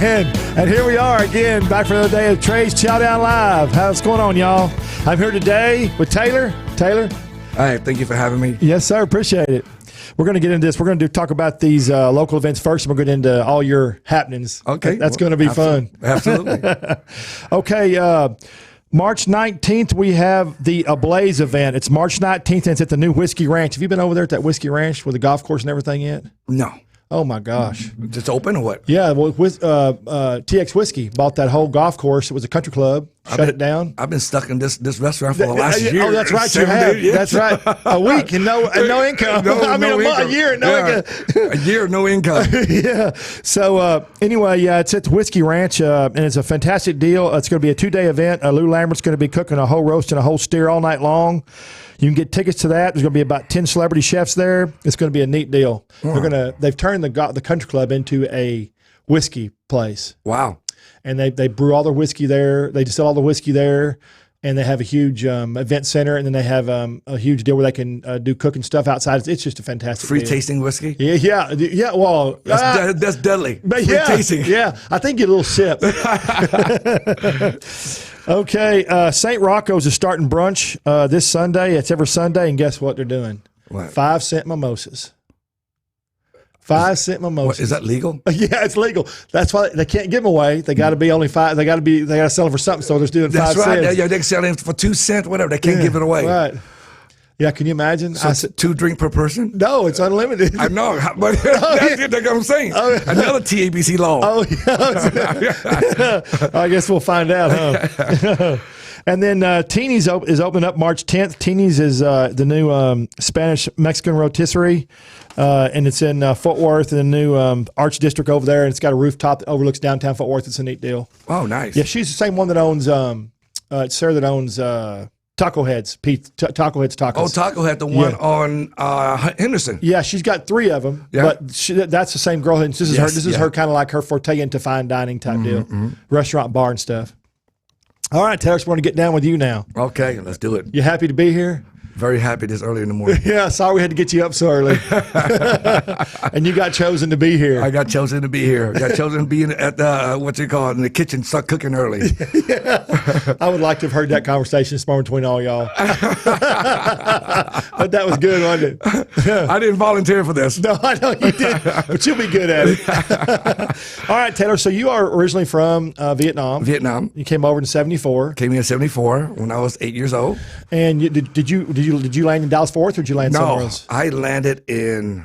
And here we are again, back for another day of Trey's Chow Down Live. How's it going on, y'all? I'm here today with Taylor. Taylor? Hi, thank you for having me. Yes, sir. Appreciate it. We're going to get into this. We're going to talk about these local events first, and we're going to get into all your happenings. Okay. That's going to be fun. Absolutely. Okay. March 19th, we have the Ablaze event. It's March 19th, and it's at the new Whiskey Ranch. Have you been over there at that Whiskey Ranch with the golf course and everything yet? No. Oh, my gosh. Just open or what? Yeah, well, TX Whiskey bought that whole golf course. It was a country club. Shut it down. I've been stuck in this restaurant for the last year. Oh, that's right. You have. That's right. A week and no income. A year and no income. A year, no income. Yeah. So anyway, it's at the Whiskey Ranch, and it's a fantastic deal. It's going to be a 2-day event. Lou Lambert's going to be cooking a whole roast and a whole steer all night long. You can get tickets to that. There's going to be about 10 celebrity chefs there. It's going to be a neat deal. They've turned the country club into a whiskey place. Wow. And they brew all their whiskey there. They distill all the whiskey there, and they have a huge event center, and then they have a huge deal where they can do cooking stuff outside. It's just a fantastic free deal. Tasting whiskey. Yeah. Well, that's deadly. Free tasting. Yeah, I think get a little sip. Okay, St. Rocco's is starting brunch this Sunday. It's every Sunday, and guess what they're doing? What? 5-cent mimosas. 5-cent mimosas. What, is that legal? Yeah, it's legal. That's why they can't give them away. They got to be only 5. They got to sell them for something. So they're just doing 5 cents. That's right. Yeah, they can sell them for 2 cents, whatever. They can't give it away. Right. Yeah, can you imagine? So it's 2 drinks per person? No, it's unlimited. I know, but that's what I'm saying. Another TABC law. Oh, yeah. I guess we'll find out, huh? And then Teeny's is opening up March 10th. Teeny's is the new Spanish-Mexican rotisserie, and it's in Fort Worth in the new Arts District over there, and it's got a rooftop that overlooks downtown Fort Worth. It's a neat deal. Oh, nice. Yeah, she's the same one that owns, it's Sarah that owns Taco Heads, Taco Heads Tacos. Oh, Taco Head, the one on Henderson. Yeah, she's got 3 of them, but that's the same girl. This is her kind of like her forte into fine dining type deal, restaurant, bar, and stuff. All right, Taylor, so we're going to get down with you now. Okay, let's do it. You happy to be here? Very happy this early in the morning. Yeah, sorry we had to get you up so early. And you got chosen to be here. I got chosen to be here. I got chosen to be in in the kitchen, start cooking early. Yeah. I would like to have heard that conversation this morning between all y'all. But that was good, wasn't it? I didn't volunteer for this. No, I know you did, but you'll be good at it. All right, Taylor, so you are originally from Vietnam. Vietnam. You came over in 74. Came here in 74 when I was 8 years old. And did you land in Dallas-Fort Worth, or did you land somewhere else? No, I landed in,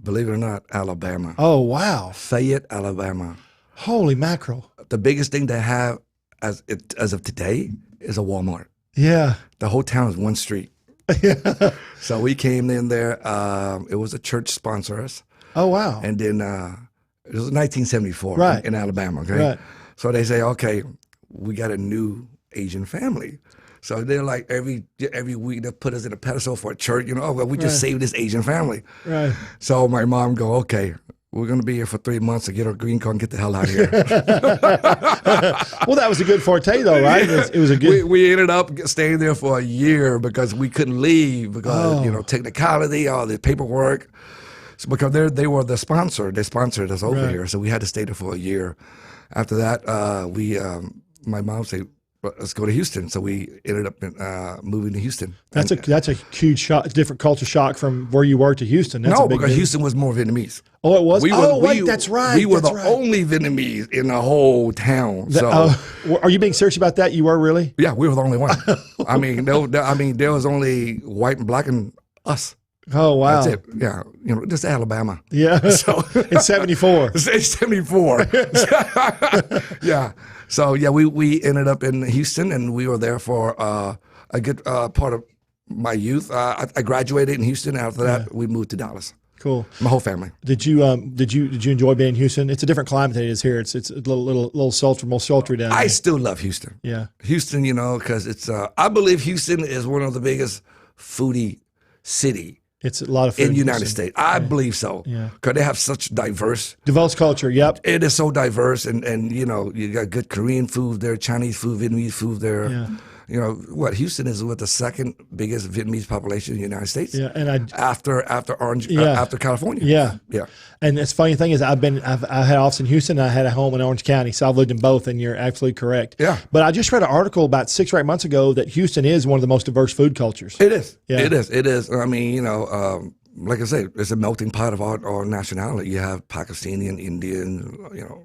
believe it or not, Alabama. Oh, wow. Fayette, Alabama. Holy mackerel. The biggest thing they have as of today is a Walmart. Yeah. The whole town is one street. Yeah. So we came in there. It was a church sponsor us. Oh, wow. And then it was 1974 right. in Alabama. Okay. Right. So they say, okay, we got a new Asian family. So they're like every week they put us in a pedestal for a church. We just saved this Asian family. Right. So my mom go, okay, we're going to be here for 3 months to get our green card and get the hell out of here. Well, that was a good forte, though, right? It was a good. We ended up staying there for a year because we couldn't leave because technicality, all the paperwork. So because they were the sponsor, they sponsored us over here, so we had to stay there for a year. After that, my mom said, let's go to Houston. So we ended up moving to Houston. That's a huge shock, different culture shock from where you were to Houston. That's because Houston was more Vietnamese. Oh, it was? That's right. We were the only Vietnamese in the whole town. Are you being serious about that? You were really? Yeah, we were the only one. I mean, there was only white and black and us. Oh, wow. That's it. Yeah. Just Alabama. Yeah. So in 74. It's 74. Yeah. So, yeah, we ended up in Houston, and we were there for a good part of my youth. I graduated in Houston. After that, we moved to Dallas. Cool. My whole family. Did you enjoy being in Houston? It's a different climate than it is here. It's a little sultry, more sultry down there. I still love Houston. Yeah. Houston, because it's I believe Houston is one of the biggest foodie city. It's a lot of food in the United States. I believe so. Yeah. Because they have such diverse culture. Yep. It is so diverse, and you got good Korean food there, Chinese food, Vietnamese food there. Yeah. you know what? Houston is the second biggest Vietnamese population in the United States. Yeah, and after after California. Yeah. Yeah. And the funny thing is, I had office in Houston, and I had a home in Orange County, so I've lived in both, and you're absolutely correct. Yeah. But I just read an article about 6 or 8 months ago that Houston is one of the most diverse food cultures. It is. Yeah. It is. It is. I mean, you know, like I say, it's a melting pot of our nationality. You have Pakistani and Indian, you know,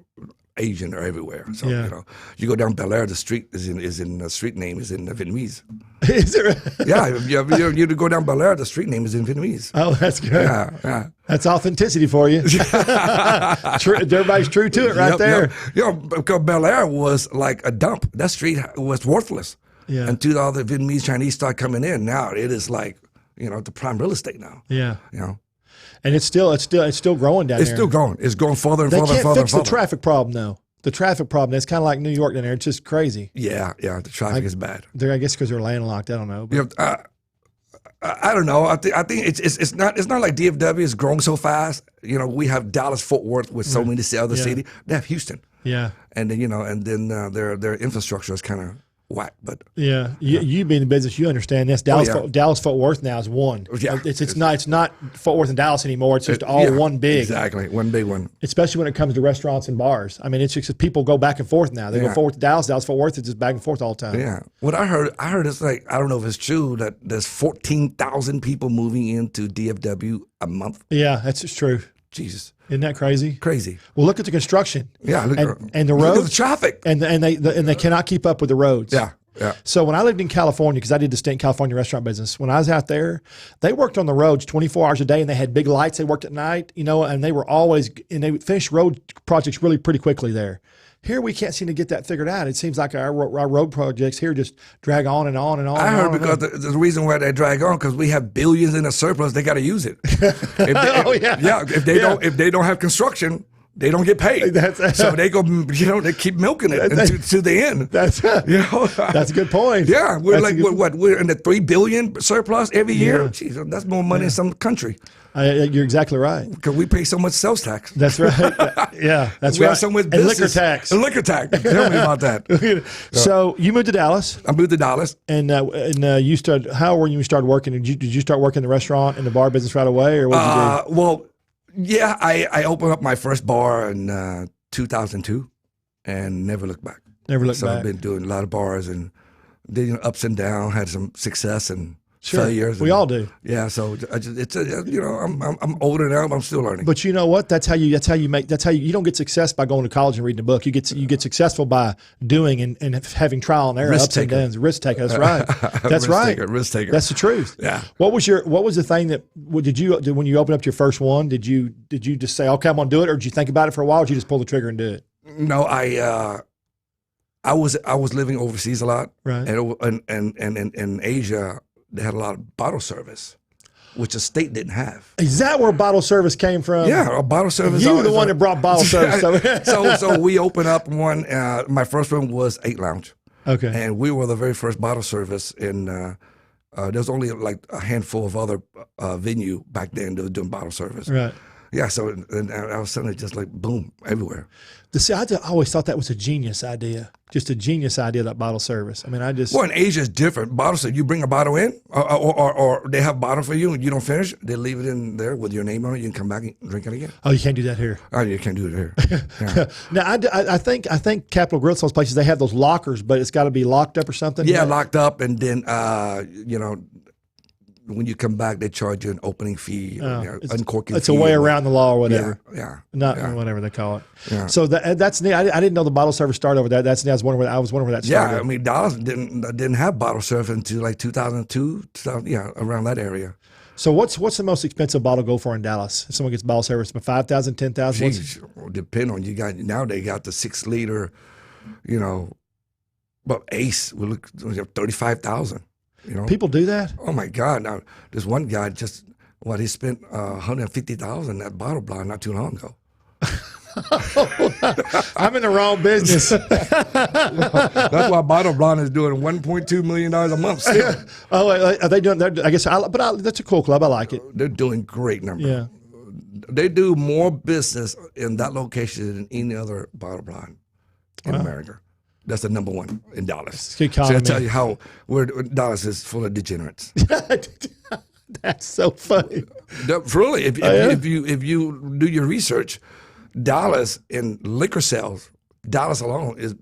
Asian are everywhere. So Yeah. you know, you go down Bel Air, the street is in the street name is in Vietnamese. Is it? Yeah, you go down Bel Air, the street name is in Vietnamese. Oh, that's good. Yeah, yeah. That's authenticity for you. Everybody's true to it right there. Yep. You know, because Bel Air was like a dump. That street was worthless. Yeah. Until all the Vietnamese Chinese start coming in. Now it is like, you know, the prime real estate now. Yeah. You know. And it's still growing down there. It's still going. It's going farther and They farther and can't farther. fix the traffic problem though. The traffic problem. It's kind of like New York down there. It's just crazy. Yeah, yeah. The traffic is bad. I guess because they're landlocked. I don't know. But. You know, I don't know. I think it's not like DFW is growing so fast. You know, we have Dallas Fort Worth with so many other cities. They have Houston. Yeah. And then their infrastructure is kind of whack. But yeah, you being in business, you understand this. Dallas Fort Worth now is one. Yeah. It's not Fort Worth and Dallas anymore. It's just all one big. Exactly, one big one. Especially when it comes to restaurants and bars. I mean, it's just people go back and forth now. They go forward to Dallas Fort Worth. It's just back and forth all the time. Yeah. What I heard it's like, I don't know if it's true that there's 14,000 people moving into DFW a month. Yeah, that's just true. Jesus. Isn't that crazy? Crazy. Well, look at the construction. Yeah. And the roads. Look at the traffic. And they cannot keep up with the roads. Yeah. Yeah. So when I lived in California, because I did the stint in California restaurant business, when I was out there, they worked on the roads 24 hours a day, and they had big lights. They worked at night, you know, and they would finish road projects really pretty quickly there. Here we can't seem to get that figured out. It seems like our road projects here just drag on and on and on. I heard because the reason why they drag on because we have billions in a surplus. They got to use it. If they don't have construction, they don't get paid. So they go, you know, they keep milking it to the end. That's a good point. Yeah, we're in the $3 billion surplus every year. Jeez, that's more money in some country. You're exactly right. Because we pay so much sales tax. That's right. Yeah, that's we right. Have so much and business. liquor tax. And liquor tax. Tell me about that. So you moved to Dallas. I moved to Dallas. And you started. How old were you started working? Did you start working in the restaurant and the bar business right away, or what did you do? Well, yeah, I opened up my first bar in 2002, and never looked back. Never looked back. So I've been doing a lot of bars and did ups and downs, had some success and failures. We all do. Yeah, so I'm older now, but I'm still learning. But you know what? You don't get success by going to college and reading a book. You get successful by doing and having trial and error, ups and downs. Risk taker. That's right. That's right. Risk taker. That's the truth. Yeah. What was the thing that when you opened up your first one? Did you just say, okay, I'm gonna do it, or did you think about it for a while? Or did you just pull the trigger and do it? No, I was living overseas a lot, right? And in Asia. They had a lot of bottle service, which the state didn't have. Is that where bottle service came from? Yeah, a bottle service. You were the one that brought bottle service. So we opened up one. My first one was 8 Lounge. Okay. And we were the very first bottle service in. There's only like a handful of other venue back then that were doing bottle service. Right. Yeah. So and I was suddenly just like boom everywhere. I always thought that was a genius idea. Just a genius idea, that bottle service. I mean, Well, in Asia it's different. Bottle service, you bring a bottle in, or they have a bottle for you and you don't finish, they leave it in there with your name on it. You can come back and drink it again. Oh, you can't do that here. Oh, you can't do it here. Yeah. Now, I think Capitol Grill, those places, they have those lockers, but it's got to be locked up or something. Yeah, locked up, and then when you come back, they charge you an opening fee, uncorking fee. It's a way around the law or whatever. Yeah. Whatever they call it. Yeah. So that's neat. I didn't know the bottle service started over there. That's neat. I was wondering where that started. Yeah, I mean, Dallas didn't have bottle service until like 2002, around that area. So what's the most expensive bottle go for in Dallas? If someone gets bottle service, $5,000, $10,000? Depend on now. They got the 6 liter, but Ace will look 35,000. People do that? Oh my God! Now there's one guy he spent $150,000 in that bottle blind not too long ago. I'm in the wrong business. That's why Bottle Blonde is doing $1.2 million a month still. Are they doing that? I guess, that's a cool club. I like it. They're doing great numbers. Yeah. They do more business in that location than any other Bottle Blonde in America. That's the number one in Dallas. It's good So I economy. tell you how Dallas is full of degenerates. That's so funny. Really, if yeah? if you do your research, Dallas in liquor sales, Dallas alone is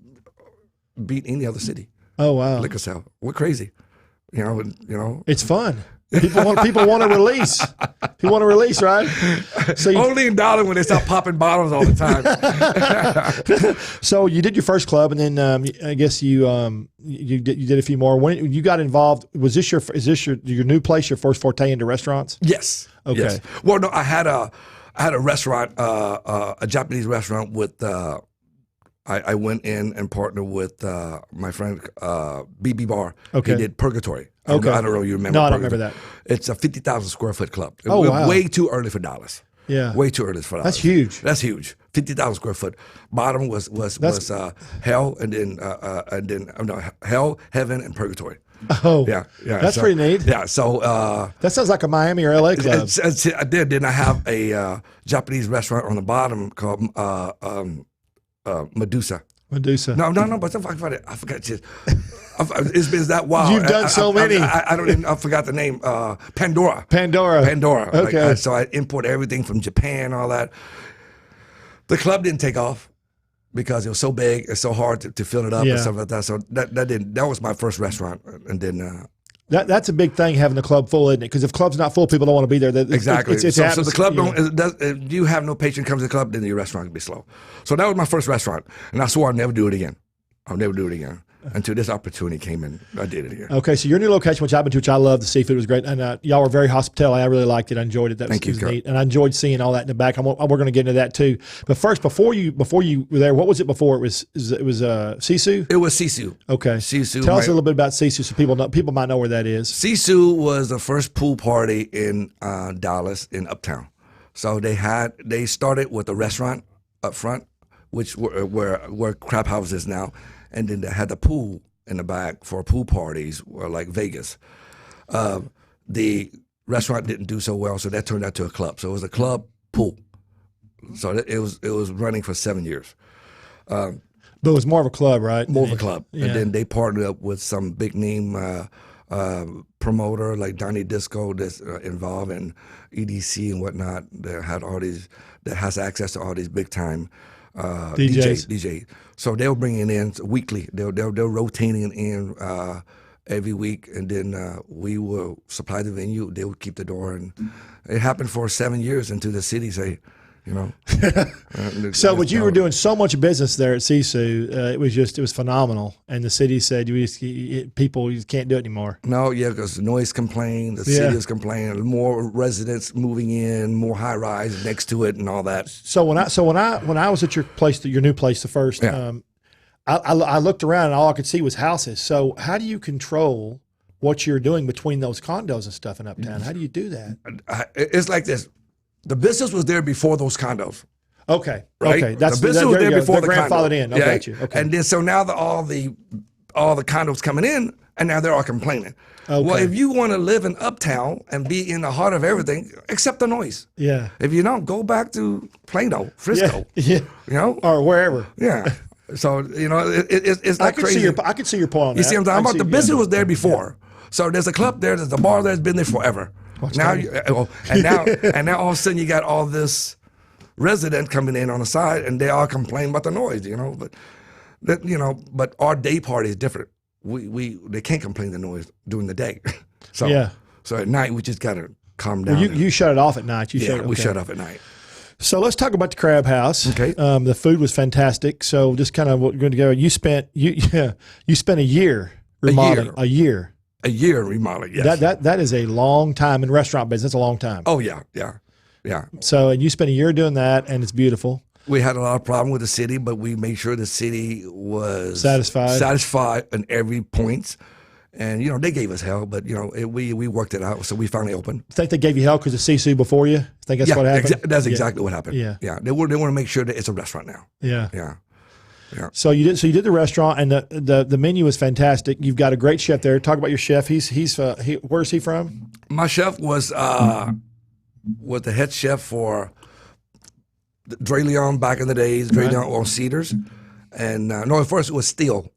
beat any other city. Oh wow, Liquor sale. We're crazy. You know. it's fun. People want to release. People want to release, right? So Only in Dallas when they start popping bottles all the time. so you did your first club, and then I guess you did a few more. When you got involved, is this your new place, your first forte into restaurants? Yes. Okay. Yes. Well, no, I had a restaurant, a Japanese restaurant with. I went in and partnered with my friend BB Bar. Okay. He did Purgatory. Okay. I don't know if you remember. No, I don't Purgatory. remember that. It's a 50,000 square foot club. Oh, wow. Way too early for Dallas. Yeah. Way too early for Dallas. That's huge. That's huge. 50,000 square foot. Bottom was hell, and then hell, heaven, and purgatory. Oh, Yeah. That's pretty neat. Yeah. So That sounds like a Miami or LA club. I did. Then I have a Japanese restaurant on the bottom called Medusa. Medusa. No, but I forgot. It's been that while. You've done so many. I forgot the name. Pandora. Pandora. Okay. So I import everything from Japan, all that. The club didn't take off because it was so big and so hard to fill it up and stuff like that. So that was my first restaurant, and then. That's a big thing, having the club full, isn't it? Because if club's not full, people don't want to be there. Exactly. It's so the club if you have no patron comes to the club, then your restaurant can be slow. So that was my first restaurant, and I swore I'd never do it again. I'll never do it again until this opportunity came in. I did it again. Okay, so your new location, which I've been to, which I love, the seafood was great, and y'all were very hospitality. I really liked it. I enjoyed it. That Thank you, was Kurt. neat, and I enjoyed seeing all that in the back. We're going to get into that too. But first, before you were there, what was it before? It was Sisu. It was Sisu. Okay, Sisu. Tell us a little bit about Sisu, so people might know where that is. Sisu was the first pool party in Dallas in Uptown. So they started with a restaurant up front, which where Crab House is now, and then they had the pool in the back for pool parties, or like Vegas. The restaurant didn't do so well, so that turned out to a club. So it was a club pool. So it was running for 7 years. But it was more of a club, right? More of a club. Yeah. And then they partnered up with some big name promoter like Donnie Disco that's involved in EDC and whatnot. That has access to all these big time DJs. So they were bringing in weekly. They're rotating in every week, and then we will supply the venue. They would keep the door, and it happened for 7 years until the city say, So, but you were doing so much business there at Sisu, it was phenomenal. And the city said, people can't do it anymore. No, yeah, because the noise complained, the city was complaining, more residents moving in, more high rise next to it, and all that. So when I was at your place, your new place, the first, I looked around and all I could see was houses. So how do you control what you're doing between those condos and stuff in Uptown? How do you do that? It's like this. The business was there before those condos. Okay. Right? Okay. That's the business was there before the grandfathered condo. in. I got you. Okay. And then so now all the condos coming in, and now they're all complaining. Okay. Well, if you want to live in Uptown and be in the heart of everything, accept the noise. Yeah. If you don't, go back to Plano, Frisco. Yeah. Or wherever. Yeah. So it's not crazy. I can see your point on that. You see what I'm talking about? The business was there before. So there's a club there, there's a bar there that's been there forever. And now all of a sudden you got all this resident coming in on the side, and they all complain about the noise, But our day party is different. They can't complain the noise during the day. So at night we just gotta calm down. Well, you shut it off at night. We shut off at night. So let's talk about the Crab House. Okay. The food was fantastic. So just kind of what we're going to go. You spent a year remodeling. A year. A year remodeling. Yes. That is a long time in restaurant business. That's a long time. Oh yeah. So and you spent a year doing that, and it's beautiful. We had a lot of problem with the city, but we made sure the city was satisfied in every point. And they gave us hell, but we worked it out, so we finally opened. I think they gave you hell because of Sisu before you. I think that's what happened. That's exactly what happened. Yeah. They want to make sure that it's a restaurant now. Yeah. So you did the restaurant, and the menu was fantastic. You've got a great chef there. Talk about your chef. Where's he from? My chef was the head chef for Dre Leon back in the days. Dre Leon on Cedars. And no, at first it was Steele.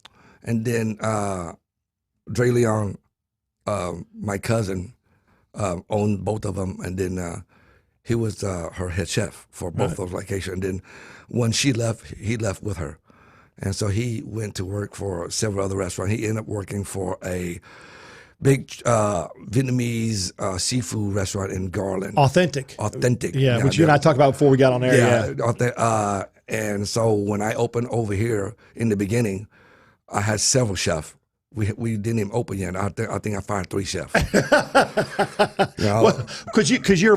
and then Dre Leon, my cousin, owned both of them, and then he was her head chef for both those locations. And then when she left, he left with her, and so he went to work for several other restaurants. He ended up working for a big Vietnamese seafood restaurant in Garland. Authentic. Yeah, which you and I talked about before we got on air. Yeah. And so when I opened over here in the beginning, I had several chefs. We didn't even open yet. I think I fired 3 chefs. Because you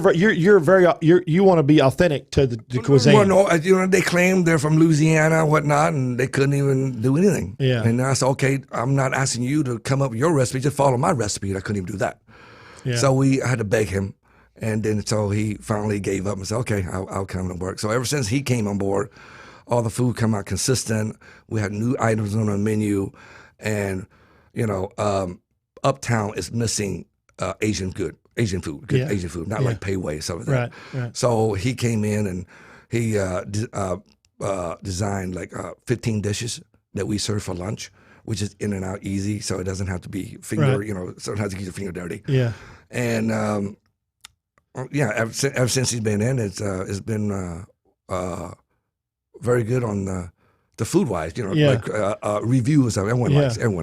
want to be authentic to the cuisine. Well, no, they claim they're from Louisiana and whatnot, and they couldn't even do anything. Yeah. And I said, okay, I'm not asking you to come up with your recipe, just follow my recipe. And I couldn't even do that. Yeah. So I had to beg him, and then so he finally gave up and said, okay, I'll come and work. So ever since he came on board, all the food come out consistent. We had new items on the menu, and Uptown is missing Asian food, Asian food, not like Pei Wei, stuff like that. Right. So he came in and he designed like 15 dishes that we serve for lunch, which is in and out easy, so it doesn't have to be sometimes you get your finger dirty. Yeah. And ever since he's been in, it's been very good on the food wise, like reviews. Everyone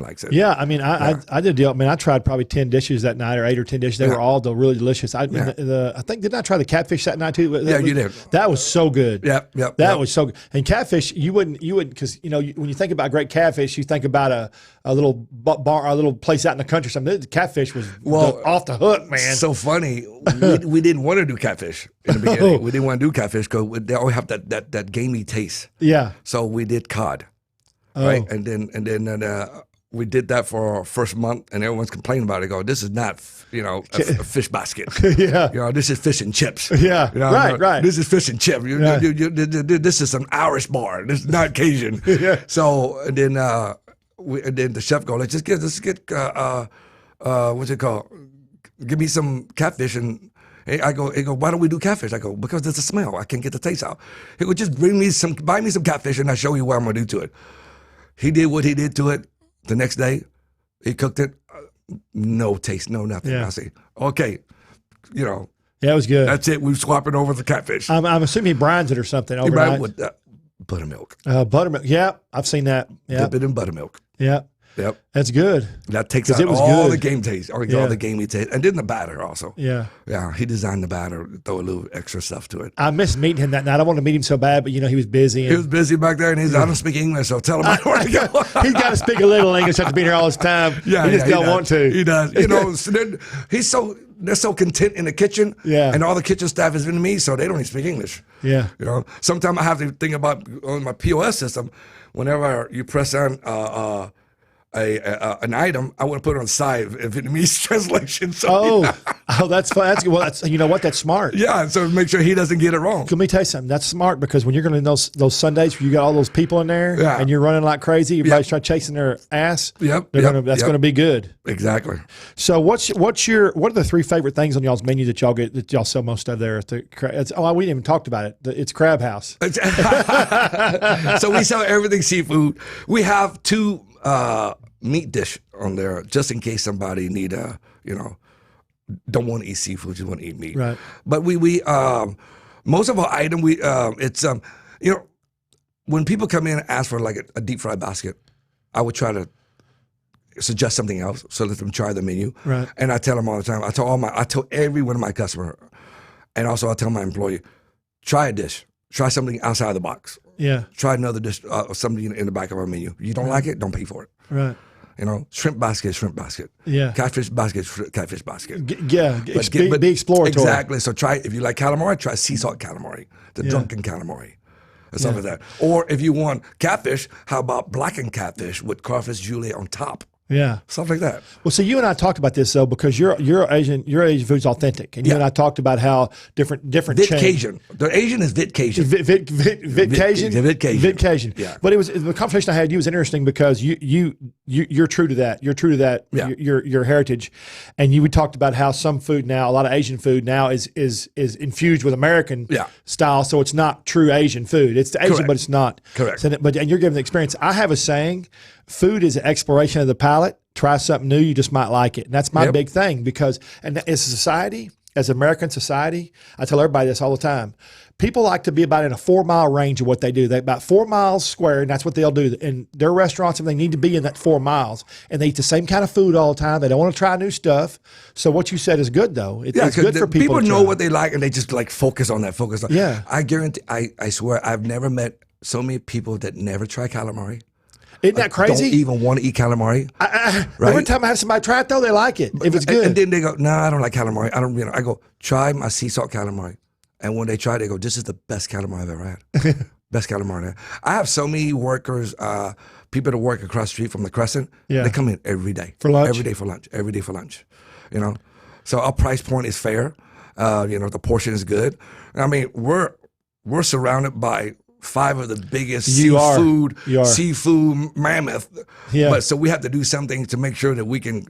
likes it. Yeah, I mean, I did a deal. I mean, I tried probably 10 dishes that night, or 8 or 10 dishes. They were all really delicious. I think, didn't I try the catfish that night too? You did. That was so good. That was so good. And catfish, you wouldn't, because when you think about great catfish, you think about a little bar, a little place out in the country or something. The catfish was off the hook, man. So funny. we didn't want to do catfish in the beginning. We didn't want to do catfish because they always have that gamey taste. Yeah. So we did cod, right? And then we did that for our first month, and everyone's complaining about it. Go, this is not, a fish basket. Yeah. This is fish and chips. Yeah. Right. This is fish and chips. This is an Irish bar. This is not Cajun. Yeah. So and then the chef go, let's get what's it called? Give me some catfish. And I go, why don't we do catfish? I go, because there's a smell. I can't get the taste out. He go, just buy me some catfish, and I'll show you what I'm gonna do to it. He did what he did to it. The next day, he cooked it. No taste, no nothing. Yeah. I say, okay, Yeah, it was good. that's it. We're swapping over the catfish. I'm assuming he brines it or something overnight. With buttermilk. Buttermilk. Yeah, I've seen that. Yeah. Dip it in buttermilk. Yeah. Yep. That's good. That takes out all the game taste, all the gamey taste. And then the batter also. Yeah. Yeah, he designed the batter, throw a little extra stuff to it. I missed meeting him that night. I wanted to meet him so bad, but he was busy. He was busy back there, and I don't speak English, so tell him I don't want to go. He's got to speak a little English after being here all his time. Yeah, he just don't want to. He does. So they're so content in the kitchen, and all the kitchen staff is Vietnamese, so they don't even speak English. Yeah. Sometimes I have to think about on my POS system, whenever you press on an item, I want to put it on the side in Vietnamese translation. So, that's fun. That's what? That's smart. Yeah, so make sure he doesn't get it wrong. Let me tell you something. That's smart, because when you're going to those Sundays where you got all those people in there and you're running like crazy, everybody's trying chasing their ass. That's going to be good. Exactly. So what are the 3 favorite things on y'all's menu that y'all sell most of there at the we didn't even talked about it. It's Crab House. So we sell everything seafood. We have 2 meat dish on there, just in case somebody need don't want to eat seafood, just want to eat meat. Right. But we most of our item it's when people come in and ask for like a deep fried basket, I would try to suggest something else, so let them try the menu. Right. And I tell them all the time. I tell every one of my customers, and also I tell my employee, try a dish, try something outside the box. Yeah. Try another dish, something in the back of our menu. You don't like it, don't pay for it. Right. Shrimp basket, shrimp basket. Yeah. Catfish basket, catfish basket. Be exploratory. Exactly. So try, if you like calamari, try sea salt calamari, the drunken calamari, or something like that. Or if you want catfish, how about blackened catfish with crawfish julienne on top? Yeah. Stuff like that. Well, so you and I talked about this though, because your Asian food's authentic, and you and I talked about how different Vit Cajun. The Asian is Vit Cajun. Vit Cajun. Vit Cajun. Vit Cajun. Yeah. But the conversation I had with you was interesting, because you're true to that. You're true to that. Yeah. Your heritage, and we talked about how some food now, a lot of Asian food now is infused with American style, so it's not true Asian food. It's the Asian, but it's not. Correct. So, and you're giving the experience. I have a saying. food is an exploration of the palate. Try something new, you just might like it. And that's my big thing because, and as a society, as American society, I tell everybody this all the time. People like to be about in a 4-mile range of what they do. They about 4 miles square, and that's what they'll do. In their restaurants, and they need to be in that 4 miles, and they eat the same kind of food all the time. They don't want to try new stuff. So what you said is good, though. It's good for people. People know what they like, and they just like focus on that. Yeah. I guarantee. I swear, I've never met so many people that never try calamari. Isn't that crazy? Don't even want to eat calamari. Right? Every time I have somebody try it, though, they like it if it's good. And then they go, "No, I don't like calamari. I don't." I go, "Try my sea salt calamari." And when they try it, they go, "This is the best calamari I've ever had." Best calamari. I have so many workers, people that work across the street from the Crescent. Yeah. They come in every day. For lunch? Every day for lunch. Every day for lunch. You know? So our price point is fair. The portion is good. I mean, we're surrounded by 5 of the biggest seafood mammoth. Yeah. But so we have to do something to make sure that we can,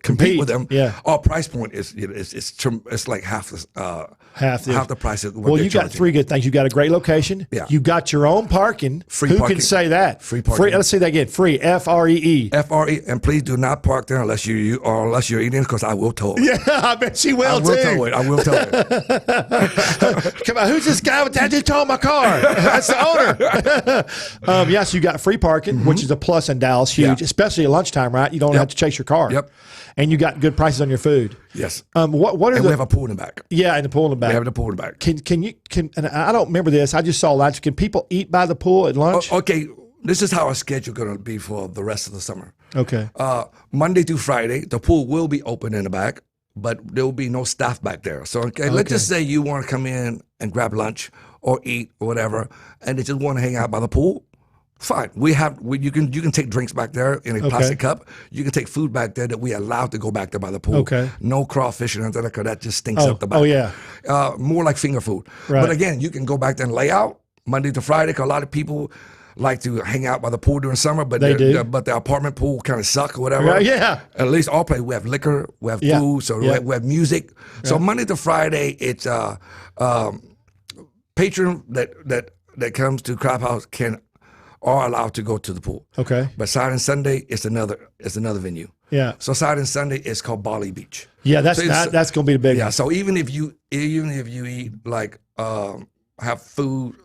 compete with them. Yeah. Our price point is it's like half the price of what Well, they're you got charging. 3 good things. You got a great location. Yeah. You got your own parking. Free Who parking. can say that? Free parking. Let's say that again. Free. F-R-E-E. FRE, and please do not park there unless you're eating, because I will tow it. Yeah, I bet she will, I will tow it. Come on, who's this guy with that just towing my car? That's the owner. Yes, you got free parking, which is a plus in Dallas, huge, Yeah. especially at lunchtime, right? You don't have to chase your car. Yep. And you got good prices on your food. Yes. What are And we have a pool in the back. Yeah, and the pool in the back. We have the pool in the back. Can and I don't remember this. I just saw lunch. Can people eat by the pool at lunch? Okay, this is how our schedule going to be for the rest of the summer. Okay. Monday through Friday, the pool will be open in the back, but there will be no staff back there. So let's just say you want to come in and grab lunch or eat or whatever, and they just want to hang out by the pool. Fine. You can take drinks back there in a plastic cup. You can take food back there that we allowed to go back there by the pool. Okay. No crawfish or anything like that. That just stinks up the back. Oh yeah. More like finger food. Right. But again, you can go back there and lay out Monday to Friday, because a lot of people like to hang out by the pool during summer, but They do. but the apartment pool kind of suck or whatever. Right, yeah. At least our place, we have liquor, we have food, so we have music. So Monday to Friday, it's patron that comes to Crab House are allowed to go to the pool. Okay. But Saturday and Sunday, it's another venue. Yeah. So Saturday and Sunday is called Bali Beach. Yeah, that's So that's going to be the big Yeah. one. So even if you eat like have food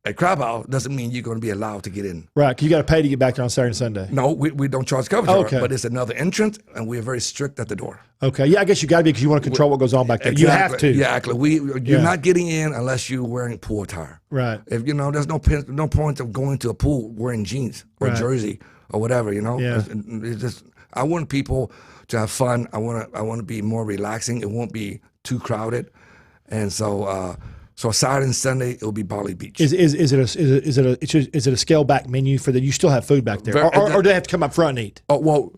at Crab House, doesn't mean you're going to be allowed to get in. Right, 'cause you got to pay to get back there on Saturday and Sunday. No, we don't charge cover charge, Okay. but it's another entrance, and we're very strict at the door. Okay, yeah, I guess you got to be because you want to control what goes on back there. You have to. Yeah, exactly. You're not getting in unless you're wearing pool attire. Right. If there's no point of going to a pool wearing jeans or Right. jersey or whatever. Yeah. It's just, I want people to have fun. I want to be more relaxing. It won't be too crowded, and so Saturday and Sunday it'll be Bali Beach. Is it a scale back menu for that? You still have food back there, or do they have to come up front and eat? Oh well.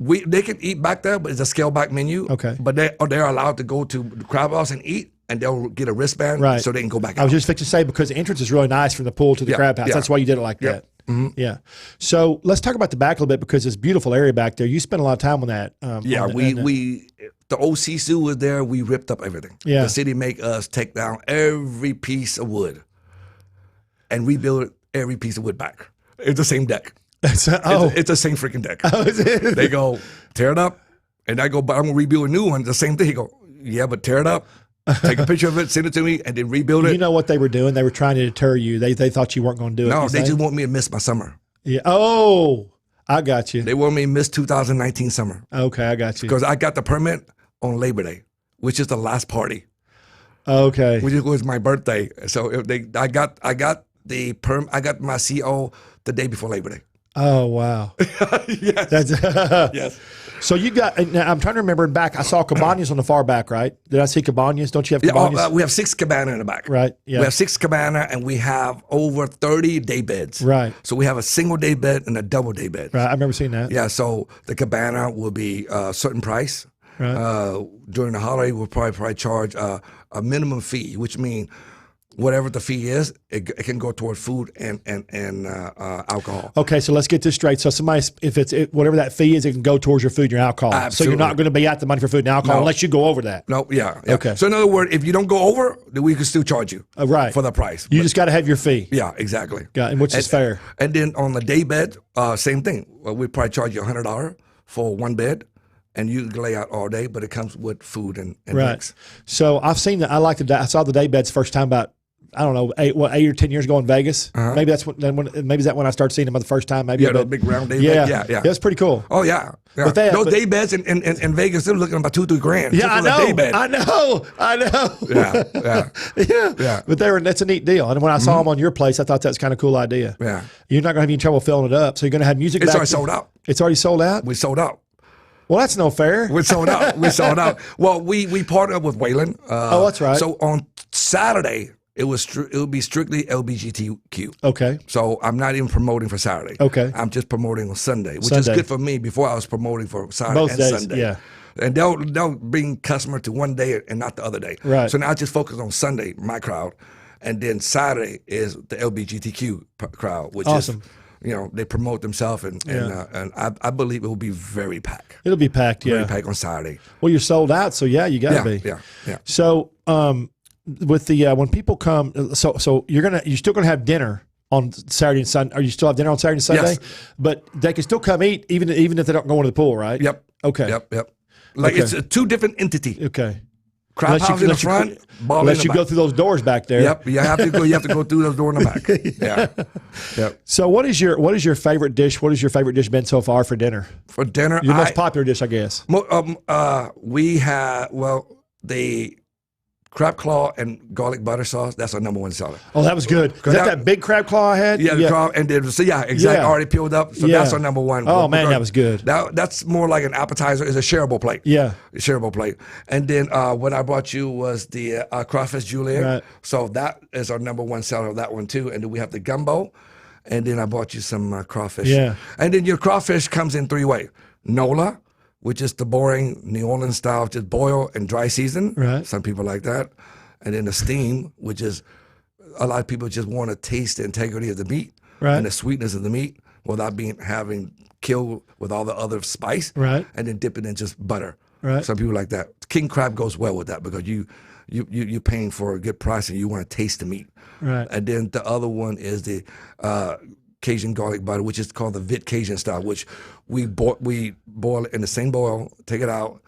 They can eat back there, but it's a scale back menu. Okay. But they're allowed to go to the Crab House and eat, and they'll get a wristband Right. so they can go back I out. was just fixing to say because the entrance is really nice from the pool to the crab house. yeah. That's why you did it like that. Mm-hmm. Yeah. So let's talk about the back a little bit because it's a beautiful area back there. You spent a lot of time on that. Yeah, the old Sisu was there. We ripped up everything. Yeah. The city make us take down every piece of wood and rebuild every piece of wood back. It's the same deck. It's the same freaking deck. Oh, is it? They go, tear it up. And I go, but I'm going to rebuild a new one. The same thing. He go, yeah, but tear it up. Take a picture of it, send it to me, and then rebuild it. You know what they were doing? They were trying to deter you. They thought you weren't going to do it. No, you they think? just want me to miss my summer. Yeah. Oh, I got you. They want me to miss 2019 summer. Okay, I got you. Because I got the permit on Labor Day, which is the last party. Okay. Which was my birthday. So I got my CO the day before Labor Day. Oh wow. Yes. That's Yes. So you got. Now I'm trying to remember back. I saw cabanas on the far back, right? Did I see cabanas? Don't you have cabanas? We have 6 cabana in the back. Right. Yeah. We have 6 cabana, and we have over 30 day beds. Right. So we have a single day bed and a double day bed. Right. I remember seeing that. Yeah. So the cabana will be a certain price. Right. During the holiday, we'll probably charge a minimum fee, which means whatever the fee is, it can go toward food and alcohol. Okay, so let's get this straight. So somebody, if whatever that fee is, it can go towards your food and your alcohol. Absolutely. So you're not going to be out the money for food and alcohol unless you go over that. No, yeah. Okay. So in other words, if you don't go over, then we can still charge you right for the price. You just got to have your fee. Yeah, exactly. Got, which is fair. And then on the day bed, same thing. We probably charge you $100 for one bed. And you can lay out all day, but it comes with food and drinks. So I've seen that. I saw the day beds first time about, I don't know, 8 or 10 years ago in Vegas. Maybe that's maybe is that when I started seeing them the first time. Maybe those big round day beds. Yeah. That's pretty cool. Oh yeah. But those day beds in Vegas, they're looking about $2-3 grand. Yeah, I know. Day bed. I know. Yeah. But that's a neat deal. And when I saw them on your place, I thought that's kind of cool idea. Yeah. You're not going to have any trouble filling it up. So you're going to have music. It's already sold out. It's already sold out. We sold out. Well, that's no fair. We sold out. Well, we partnered up with Waylon. Oh, that's right. So on Saturday, it would be strictly LGBTQ. Okay. So I'm not even promoting for Saturday. Okay. I'm just promoting on Sunday, which is good for me. Before I was promoting for Saturday both and days, Sunday. Yeah. And they'll bring customer to one day and not the other day. Right. So now I just focus on Sunday, my crowd, and then Saturday is the LGBTQ crowd, which awesome. is. They promote themselves, and I believe it will be very packed. It'll be packed, Very packed on Saturday. Well, you're sold out, so yeah, you got to be. Yeah. So, with the when people come, so you're still gonna have dinner on Saturday and Sunday. Or you still have dinner on Saturday and Sunday? Yes. But they can still come eat even if they don't go into the pool, right? Yep. Okay. Yep. Like it's a two different entity. Okay. Crab house in the front, ball unless in the you back. go through those doors back there. Yep, you have to go through those doors in the back. Yeah. So what is your favorite dish? What has your favorite dish been so far for dinner? For dinner, Your most popular dish, I guess. We have the crab claw and garlic butter sauce. That's our #1 seller. Oh, that was good. Is that big crab claw I had? Yeah, the crab, and then exactly. Yeah. Already peeled up. So that's our #1. Oh man, that was good. That's more like an appetizer. It's a shareable plate. Yeah, a shareable plate. And then what I brought you was the crawfish julienne. Right. So that is our #1 seller of that one too. And then we have the gumbo. And then I bought you some crawfish. Yeah. And then your crawfish comes in 3 ways: Nola, which is the boring New Orleans style, just boil and dry season. Right. Some people like that. And then the steam, which is a lot of people just want to taste the integrity of the meat and the sweetness of the meat without having killed with all the other spice. Right. And then dip it in just butter. Right. Some people like that. King crab goes well with that because you're paying for a good price and you want to taste the meat. Right. And then the other one is the Cajun garlic butter, which is called the Vit Cajun style, which we boil it in the same boil, take it out,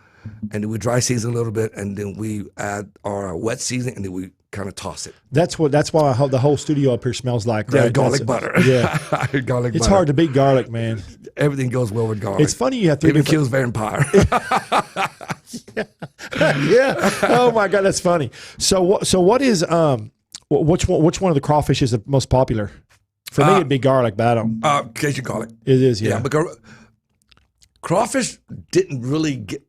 and then we dry season a little bit, and then we add our wet seasoning, and then we kind of toss it. That's why the whole studio up here smells like. Right? Yeah, garlic butter. Yeah, garlic. It's butter. hard to beat garlic, man. Everything goes well with garlic. It's funny you have 3 Even different. kills vampire. Yeah. Oh my God, that's funny. So what is which one of the crawfish is the most popular? For me, it'd be garlic, but I don't. Cajun garlic. It is, yeah. Because crawfish didn't really get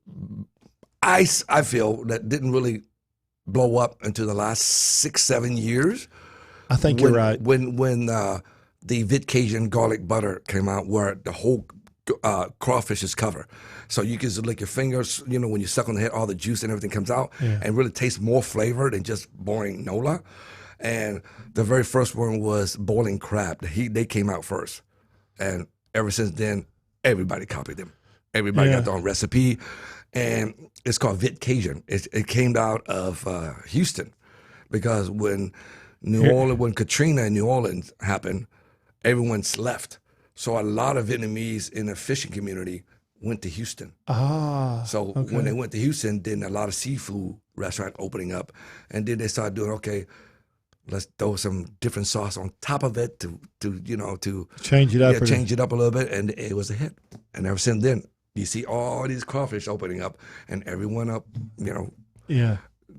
I feel that didn't really blow up until the last 6-7 years. I think you're right. When the Vit Cajun garlic butter came out, where the whole crawfish is covered, so you can just lick your fingers. When you suck on the head, all the juice and everything comes out, and really taste more flavor than just boring Nola. And the very first one was boiling crab. They came out first, and ever since then, everybody copied them. Everybody got their own recipe, and it's called Vit Cajun. It came out of Houston, because when Katrina in New Orleans happened, everyone's left. So a lot of Vietnamese in the fishing community went to Houston. So when they went to Houston, then a lot of seafood restaurant opening up, and then they started doing let's throw some different sauce on top of it to change it up. Change it up a little bit, and it was a hit. And ever since then, you see all these crawfish opening up, and everyone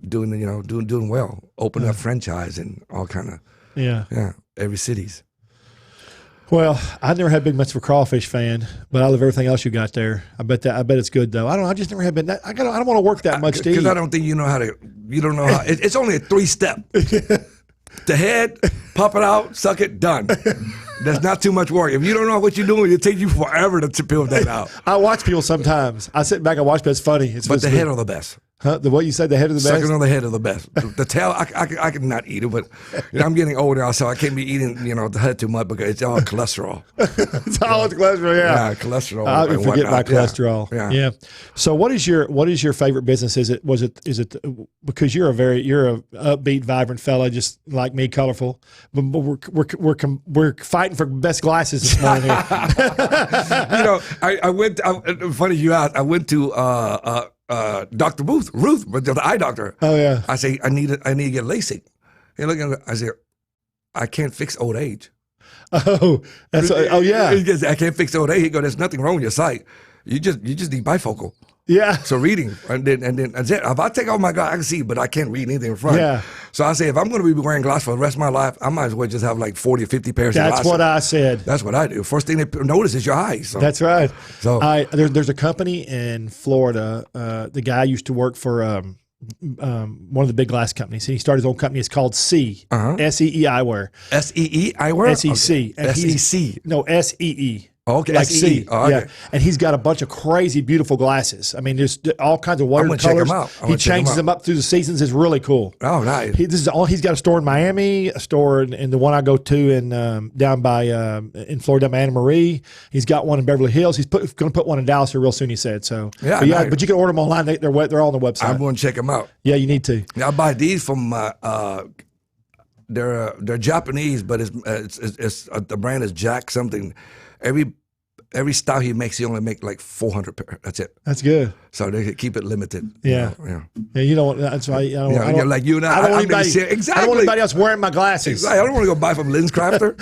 doing well, opening up franchise and all kind of every cities. Well, I've never had big much of a crawfish fan, but I love everything else you got there. I bet it's good though. I just never have been that. I don't want to work that much to eat. Because I don't think you don't know how. It's only a 3-step. The head, pop it out, suck it, done. There's not too much work. If you don't know what you're doing, it takes you forever to peel that out. I watch people sometimes. I sit back and watch, but it's funny. But the head are the best. Huh? The what you said, the head of the best? Second on the head of the best. The tail, I can not eat it, but I'm getting older, so I can't be eating, the head too much because it's all cholesterol. It's all cholesterol, yeah. Yeah, cholesterol. I and forget my whatnot. cholesterol. Yeah. So what is your favorite business? Is it because you're a upbeat, vibrant fella, just like me, colorful. But we're fighting for best glasses this morning here. I went. Funny you asked. I went to Dr. Ruth, but the eye doctor. Oh yeah. I say I need to get LASIK. He look at me, I say, I can't fix old age. Oh, yeah. He goes, I can't fix old age. He goes, there's nothing wrong with your sight. You just need bifocal. Yeah. So reading, and then if I take off my glasses, I can see, but I can't read anything in front. Yeah. So I say, if I'm going to be wearing glasses for the rest of my life, I might as well just have like 40 or 50 pairs of glasses. That's what I said. That's what I do. First thing they notice is your eyes. So. That's right. So there's a company in Florida. The guy used to work for one of the big glass companies. He started his own company. It's called SEE Eyewear. SEE Eyewear? SEC. Okay. SEC. No, SEE. Okay, like SEE. Oh, okay. Yeah, and he's got a bunch of crazy, beautiful glasses. I mean, there's all kinds of water colors. Check them out. He changes them up through the seasons. It's really cool. Oh, nice. He's got a store in Miami, a store in the one I go to in down by in Florida, by Anna Marie. He's got one in Beverly Hills. He's going to put one in Dallas here real soon. He said so. Yeah, nice. But you can order them online. They're all on the website. I'm going to check them out. Yeah, you need to. I buy these from. They're Japanese, but it's the brand is Jack something. Every style he makes, he only make like 400 pair. That's it. That's good. So they keep it limited. Yeah. Yeah. You know, that's why. Like you and I don't want anybody, exactly. I don't want anybody else wearing my glasses. Exactly. I don't want to go buy from Lens Crafter.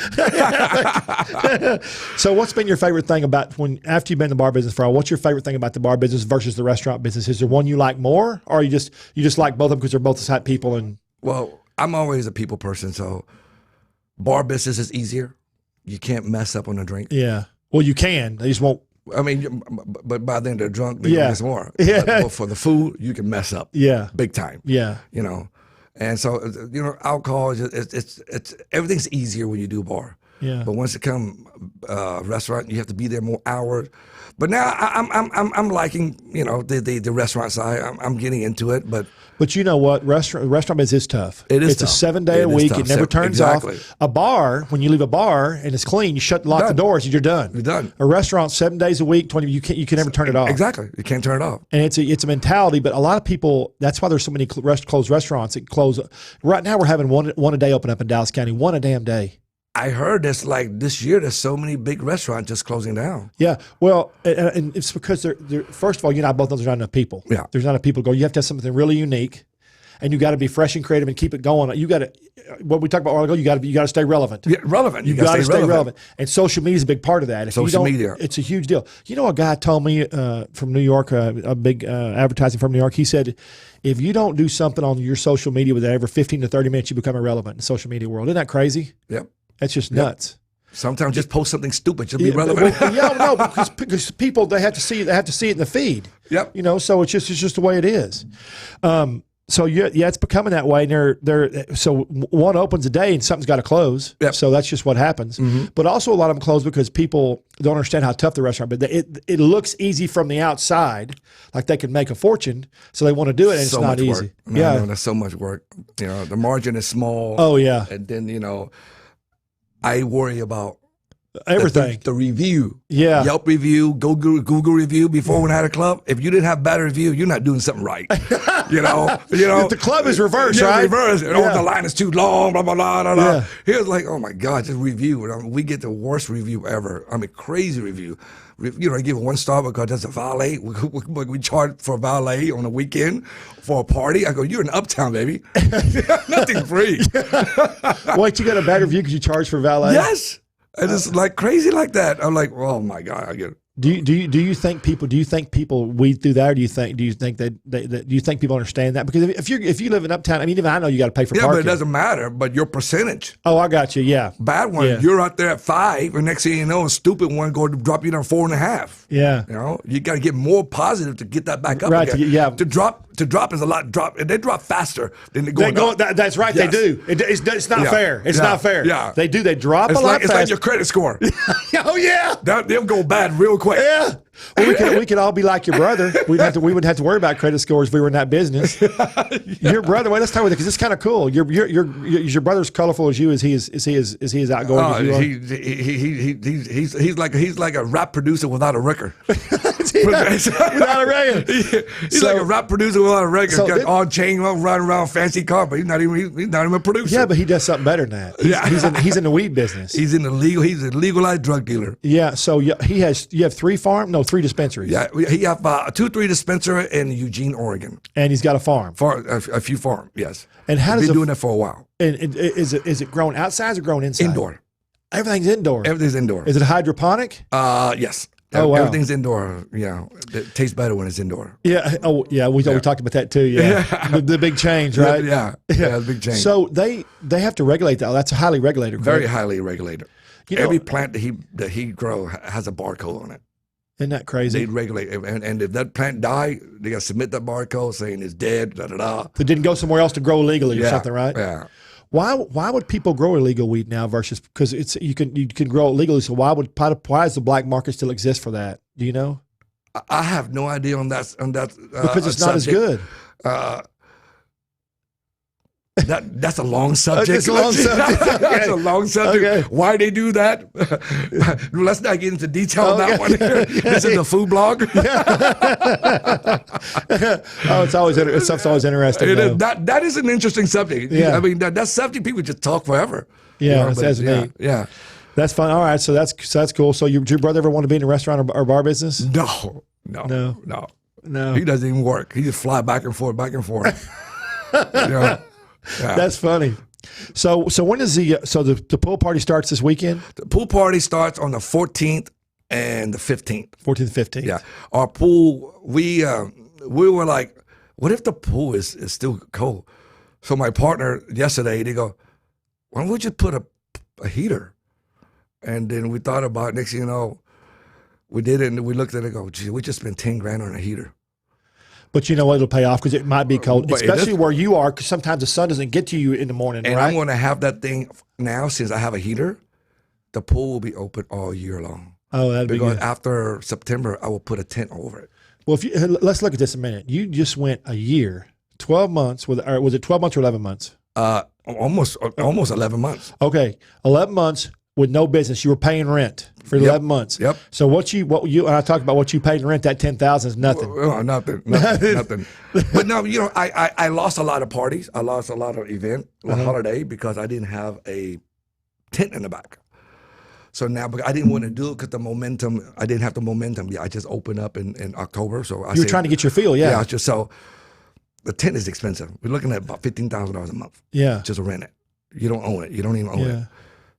So, what's been your favorite thing about after you've been in the bar business for a while? What's your favorite thing about the bar business versus the restaurant business? Is there one you like more, or you just like both of them because they're both the type people? And well, I'm always a people person, so bar business is easier. You can't mess up on a drink. Yeah. Well, you can. They just won't. I mean, but by then they're drunk. They miss more. Yeah. But for the food, you can mess up. Yeah. Big time. Yeah. And so alcohol it's everything's easier when you do bar. Yeah. But once it come restaurant, you have to be there more hours. But now I'm liking the restaurant side. I'm getting into it, but you know what, restaurant business is tough. It is. It's tough. a 7 day a week. It never turns off. A bar, when you leave a bar and it's clean, you lock the doors and you're done. You're done. A restaurant, 7 days a week, 20. You can never turn it off. Exactly. You can't turn it off. And it's a mentality. But a lot of people. That's why there's so many closed restaurants that close. Right now, we're having one a day open up in Dallas County. One a damn day. I heard this this year. There's so many big restaurants just closing down. Yeah, well, and it's because they're first of all, you and I both know there's not enough people. Yeah, there's not enough people to go. You have to have something really unique, and you got to be fresh and creative and keep it going. You got to what we talked about a while ago. You got to stay relevant. Yeah, relevant. You got to stay relevant. And social media is a big part of that. If social media, it's a huge deal. You know, a guy told me from New York, a big advertising firm in New York. He said, if you don't do something on your social media within every 15 to 30 minutes, you become irrelevant in the social media world. Isn't that crazy? Yep. That's just nuts. Sometimes just post something stupid to be relevant. Because people they have to see it in the feed. Yep. So it's just the way it is. So it's becoming that way. And so one opens a day and something's got to close. Yep. So that's just what happens. Mm-hmm. But also a lot of them close because people don't understand how tough the restaurant. But it looks easy from the outside, like they can make a fortune. So they want to do it, and it's not easy. Man, that's so much work. The margin is small. Oh yeah. And then I worry about everything. The review. Yeah. Yelp review, Google review before when I had a club. If you didn't have bad review, you're not doing something right. The club is reversed, right? Reverse. The line is too long, blah, blah, blah, blah, blah. Yeah. Here's like, oh my God, just review. We get the worst review ever. I mean, crazy review. I give it 1 star because that's a valet. We charge for a valet on a weekend for a party. I go, you're in Uptown, baby. Nothing free. Wait, you got a bad review because you charge for valet? Yes. And it's like crazy like that. I'm like, oh my God, I get it. Do you think people weed through that, or do you think people understand that? Because if you live in Uptown, I mean, even I know you got to pay for parking. Yeah, but it doesn't matter. But your percentage. Oh, I got you. Yeah. Bad one. You're out there at 5, and next thing you know, a stupid one go to drop you down 4.5. Yeah. You got to get more positive to get that back up. Right. Again. To drop to drop is a lot. They drop faster than they're going up. That's right. Yes. They do. It's not fair. It's not fair. Yeah. They do. They drop a lot It's faster. like your credit score. Oh yeah. They'll go bad real quick. Yeah. Well, we could all be like your brother. We wouldn't have to worry about credit scores if we were in that business. Your brother. Well, let's talk with it because it's kind of cool. Your brother's colorful as you. Is he as outgoing as you are? He's like a rap producer without a record. Without a record. He's like a rap producer without a record. Got on chain, running around fancy car, but he's not even a producer. Yeah, but he does something better than that. He's in the weed business. He's a legalized drug dealer. Yeah. So you have 3 dispensaries. Yeah, he have 2-3 dispensaries in Eugene, Oregon, and he's got a farm. A few farms, yes. And how does been doing that for a while? And is it grown outside or grown inside? Indoor. Everything's indoor. Everything's indoor. Is it hydroponic? Yes. Oh, wow. Everything's indoor. Yeah, it tastes better when it's indoor. Yeah. Oh, yeah. We talked about that too. Yeah. The big change, right? Yeah. The big change. So they have to regulate that. That's highly regulated. Correct? Very highly regulated. Every plant that he grow has a barcode on it. Isn't that crazy? They regulate, and if that plant die, they got to submit that barcode saying it's dead. Da da da. It didn't go somewhere else to grow legally or something, right? Yeah. Why would people grow illegal weed now versus because you can grow it legally? So why does the black market still exist for that? Do you know? I have no idea on that. Because it's not as good. That's a long subject. It's a long subject. Okay. That's a long subject. Okay. Why they do that? Let's not get into detail on that one. This is a food blog. Stuff's always interesting. That is an interesting subject. Yeah. I mean, that's subject people just talk forever. Yeah, that's neat. Yeah. That's fun. All right, so that's cool. So your brother ever want to be in a restaurant or bar business? No. He doesn't even work. He just fly back and forth. Yeah. That's funny. So when is the pool party starts this weekend? The pool party starts on the 14th and the 15th. 14th, 15th. Yeah. Our pool, we were like, what if the pool is still cold? So my partner yesterday, they go, why don't we just put a heater? And then we thought about it. Next thing you know, we did it and we looked at it and go, gee, we just spent $10,000 on a heater. But you know what? It'll pay off because it might be cold, especially where you are, because sometimes the sun doesn't get to you in the morning, and right? I'm going to have that thing now since I have a heater. The pool will be open all year long. Oh, that'd be good. Because after September, I will put a tent over it. Well, let's look at this a minute. You just went a year, 12 months, or was it 12 months or 11 months? Almost 11 months. Okay, 11 months with no business. You were paying rent for 11 months. Yep. So what you and I talked about what you paid in rent, that 10,000 is nothing. Well, nothing. But no, I lost a lot of parties. I lost a lot of holiday because I didn't have a tent in the back. So now, but I didn't want to do it because I didn't have the momentum. Yeah, I just opened up in October. So you were trying to get your feel, yeah. Yeah, so the tent is expensive. We're looking at about $15,000 a month. Yeah. Just to rent it. You don't own it. You don't even own it.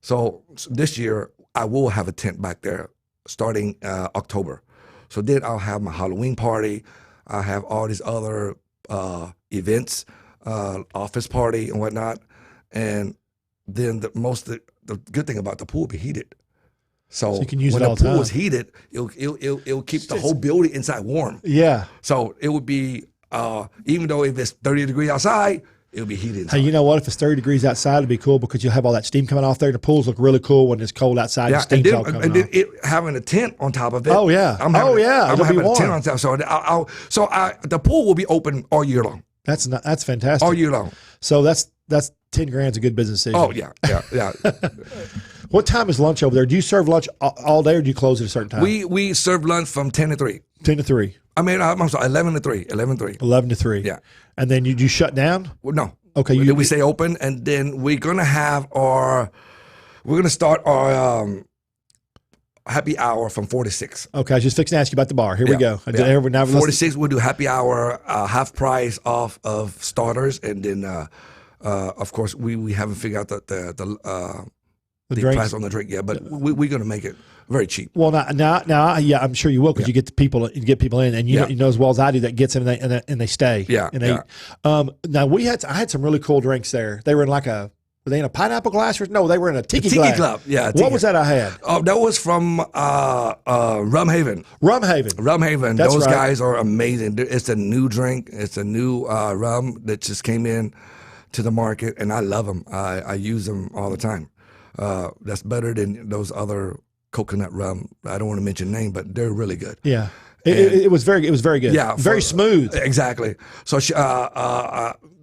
So this year, I will have a tent back there starting October. So then I'll have my Halloween party. I'll have all these other events, office party and whatnot. And then the good thing about the pool will be heated. So you can use when it all the the pool time. is heated, it'll keep the whole building inside warm. Yeah. So it would be, even though if it's 30 degrees outside, it'll be heated inside. Hey, you know what? If it's 30 degrees outside, it'd be cool because you'll have all that steam coming off there. The pools look really cool when it's cold outside and steam's all coming off. Then having a tent on top of it. Oh, yeah. I'm having a tent on top. So the pool will be open all year long. That's fantastic. All year long. So that's $10,000 is a good business decision. Oh, yeah. What time is lunch over there? Do you serve lunch all day or do you close at a certain time? We serve lunch from 10 to 3. 10 to 3. I mean, I'm sorry, 11 to 3. 11 to 3. 11 to 3. Yeah. And then you shut down? Well, no. Okay. Then we stay open, and then we're going to start our happy hour from 4 to 6. Okay. I was just fixing to ask you about the bar. Here we go. 4 to 6, we'll do happy hour, half price off of starters, and then, of course, we haven't figured out the price on the drink yet, but we're going to make it very cheap. Well, now, yeah, I'm sure you will because you get people in, and you know as well as I do that gets them and they stay. Yeah. And they, now I had some really cool drinks there. They were in like a Were they in a pineapple glass? Or, no, they were in a tiki Tiki glass. Club, yeah. What was that I had? Oh, that was from Rum Haven. Rum Haven. Rum Haven. That's Those right. guys are amazing. It's a new drink. It's a new rum that just came in to the market, and I love them. I use them all the time. That's better than those other coconut rum. I don't want to mention name, but they're really good. Yeah. It was very good. Yeah, very smooth. Exactly. So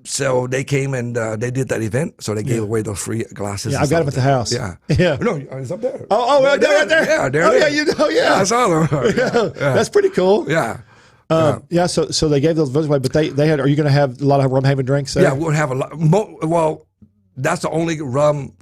so they came and they did that event. So they gave away those free glasses. Yeah, I got them at the house. Yeah. Yeah. No, it's up there. Oh, right there. Yeah, there Oh, it yeah, is. you know, yeah. I saw them. Yeah. That's pretty cool. Yeah. Yeah. So they gave those away, but they had. Are you going to have a lot of Rum Haven drinks? Yeah, we'll have a lot. Well, that's the only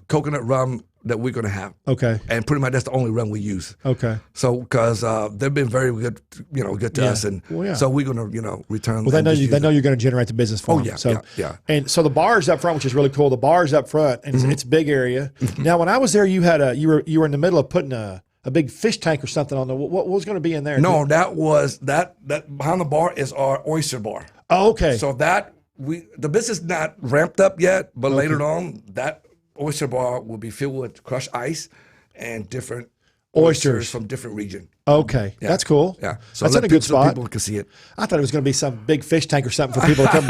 coconut rum that we're going to have. Okay. And pretty much that's the only rum we use. Okay. So because they've been very good, good to us, and so we're going to return. Well, they know you're going to generate the business for them. yeah, So, yeah. And so the bar's up front, which is really cool. The bar's up front, and it's a big area. Now, when I was there, you were in the middle of putting a big fish tank or something on there. What was going to be in there? No, that was that behind the bar is our oyster bar. Oh, okay. So the business not ramped up yet, but later on that oyster bar will be filled with crushed ice and different oysters from different region. Okay, that's cool. Yeah, so that's in a good so spot. people can see it. I thought it was going to be some big fish tank or something for people to come.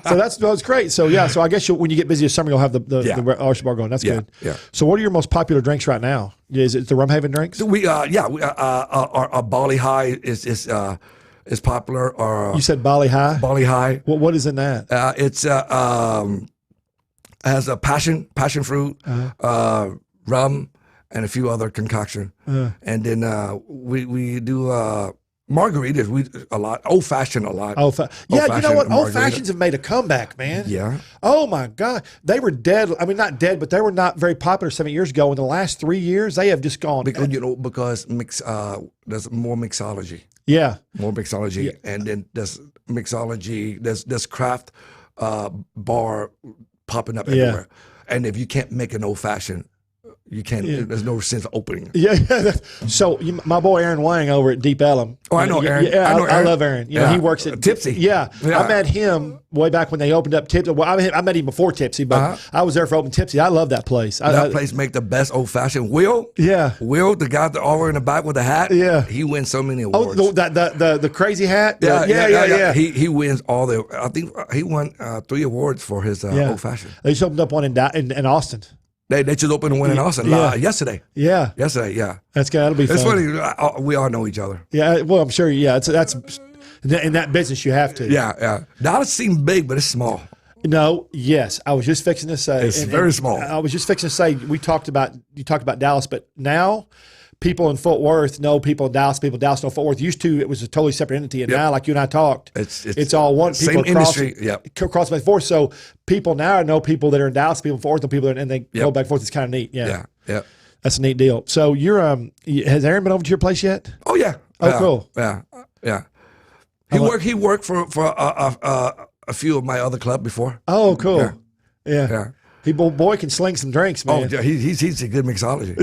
So that's great. So yeah, so I guess when you get busy this summer, you'll have the oyster bar going. That's good. Yeah. So what are your most popular drinks right now? Is it the Rum Haven drinks? Our Bali High is popular. Or You said Bali High. Bali High. What is in that? It's has a passion fruit, rum, and a few other concoction. And then we do margaritas. A lot old fashioned a lot. Yeah, you know what? Old margarita. fashions have made a comeback, man. Yeah. Oh my God, they were dead. I mean, not dead, but they were not very popular 7 years ago. In the last 3 years, they have just gone. Because there's more mixology. Yeah. More mixology, and then there's mixology. There's craft bar popping up everywhere. And if you can't make an old fashioned, you can't. There's no sense of opening. Yeah. So my boy Aaron Wang over at Deep Ellum. Oh, I know Aaron. Yeah, I know Aaron. I love Aaron. You know, he works at Tipsy. Yeah. I met him way back when they opened up Tipsy. Well, I met him before Tipsy, but I was there for open Tipsy. I love that place. That place make the best old fashioned. Will, the guy over in the back with the hat. Yeah, he wins so many awards. Oh, the crazy hat. Yeah. He wins all the. I think he won 3 awards for his old fashioned. They just opened up one in Austin. They just opened one in Austin yesterday. Yeah. Yesterday, yeah. That's good. That'll be fun. It's funny. We all know each other. Yeah. Well, I'm sure. Yeah. That's in that business you have to. Yeah. Dallas seems big, but it's small. No. Yes. I was just fixing to say it's very small. I was just fixing to say you talked about Dallas, but now people in Fort Worth know people in Dallas. People in Dallas know Fort Worth. Used to it was a totally separate entity, and now, like you and I talked, it's all one. Same people industry. Cross back and forth. So people now know people that are in Dallas, people in Fort Worth, and people and they go back and forth. It's kind of neat. Yeah. That's a neat deal. So you're has Aaron been over to your place yet? Oh yeah. Cool. Yeah. He worked for a few of my other club before. Oh, cool. Yeah. He boy can sling some drinks, man. Oh, yeah, he's a good mixology.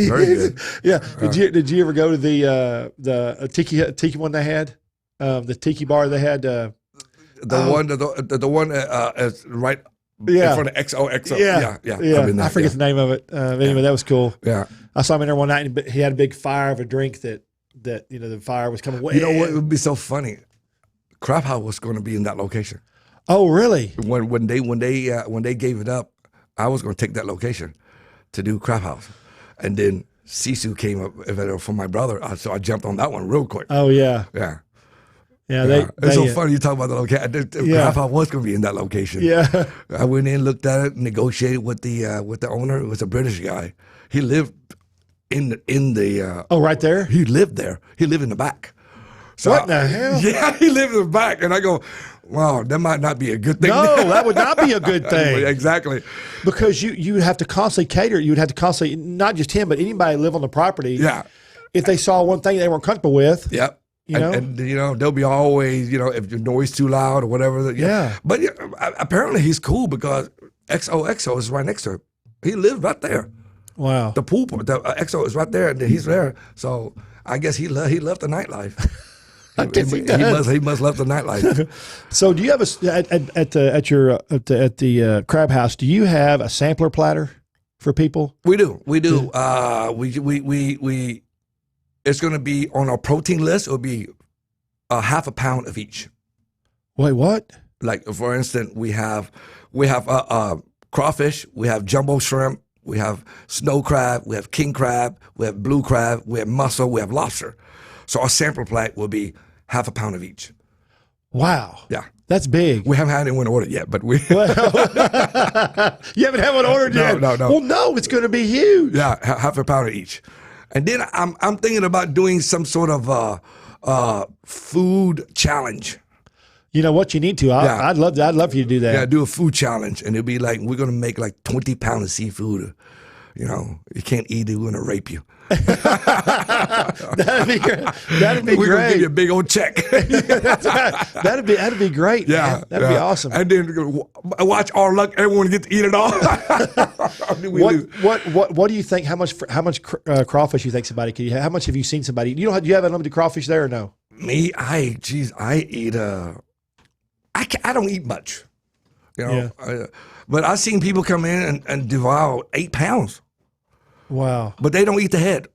Very good. Yeah. Did you ever go to the tiki one they had? The tiki bar they had. The one is right in front of XOXO. Yeah. I forget the name of it. Anyway, that was cool. Yeah. I saw him in there one night, and he had a big fire of a drink that the fire was coming. You know what would be so funny? Craft House was going to be in that location. Oh, really? When they gave it up, I was going to take that location to do Craft House, and then Sisu came up for my brother, so I jumped on that one real quick. Oh yeah. It's so funny you talk about the location. Craft House was going to be in that location. Yeah. I went in, looked at it, negotiated with the owner. It was a British guy. He lived in the. Right there. He lived there. He lived in the back. So what the hell? Yeah, he lived in the back, and I go, wow, that might not be a good thing. No, that would not be a good thing. Exactly. Because you would have to constantly cater. You would have to constantly, not just him, but anybody live on the property. Yeah. If they saw one thing they weren't comfortable with. Yep. You know? And they'll be always, if your noise too loud or whatever. Yeah. But apparently he's cool because XOXO is right next to him. He lived right there. Wow. The pool, the XO is right there, and he's there. So I guess he loved the nightlife. I guess he does. He must love the nightlife. So, do you have at the crab house? Do you have a sampler platter for people? We do. We. It's going to be on our protein list. It'll be a half a pound of each. Wait, what? Like for instance, we have crawfish, we have jumbo shrimp, we have snow crab, we have king crab, we have blue crab, we have mussel, we have lobster. So our sample plate will be half a pound of each. Wow. Yeah. That's big. We haven't had anyone order yet, but we. You haven't had one ordered yet? No. Well, no, it's going to be huge. Yeah, half a pound of each. And then I'm thinking about doing some sort of food challenge. You know what? You need to. I'd love for you to do that. Yeah, do a food challenge, and it'll be like we're gonna make like 20 pounds of seafood. You know, you can't eat it. We're gonna rape you. That'd be great. We're gonna give you a big old check. That'd be great. Yeah, man. That'd be awesome. And then watch our luck. Everyone get to eat it all. What do you think? How much crawfish you think somebody could eat? How much have you seen somebody? Do you have unlimited crawfish there or no? Me, I eat. I don't eat much. You know, Yeah. but I've seen people come in and devour 8 pounds. Wow. But they don't eat the head.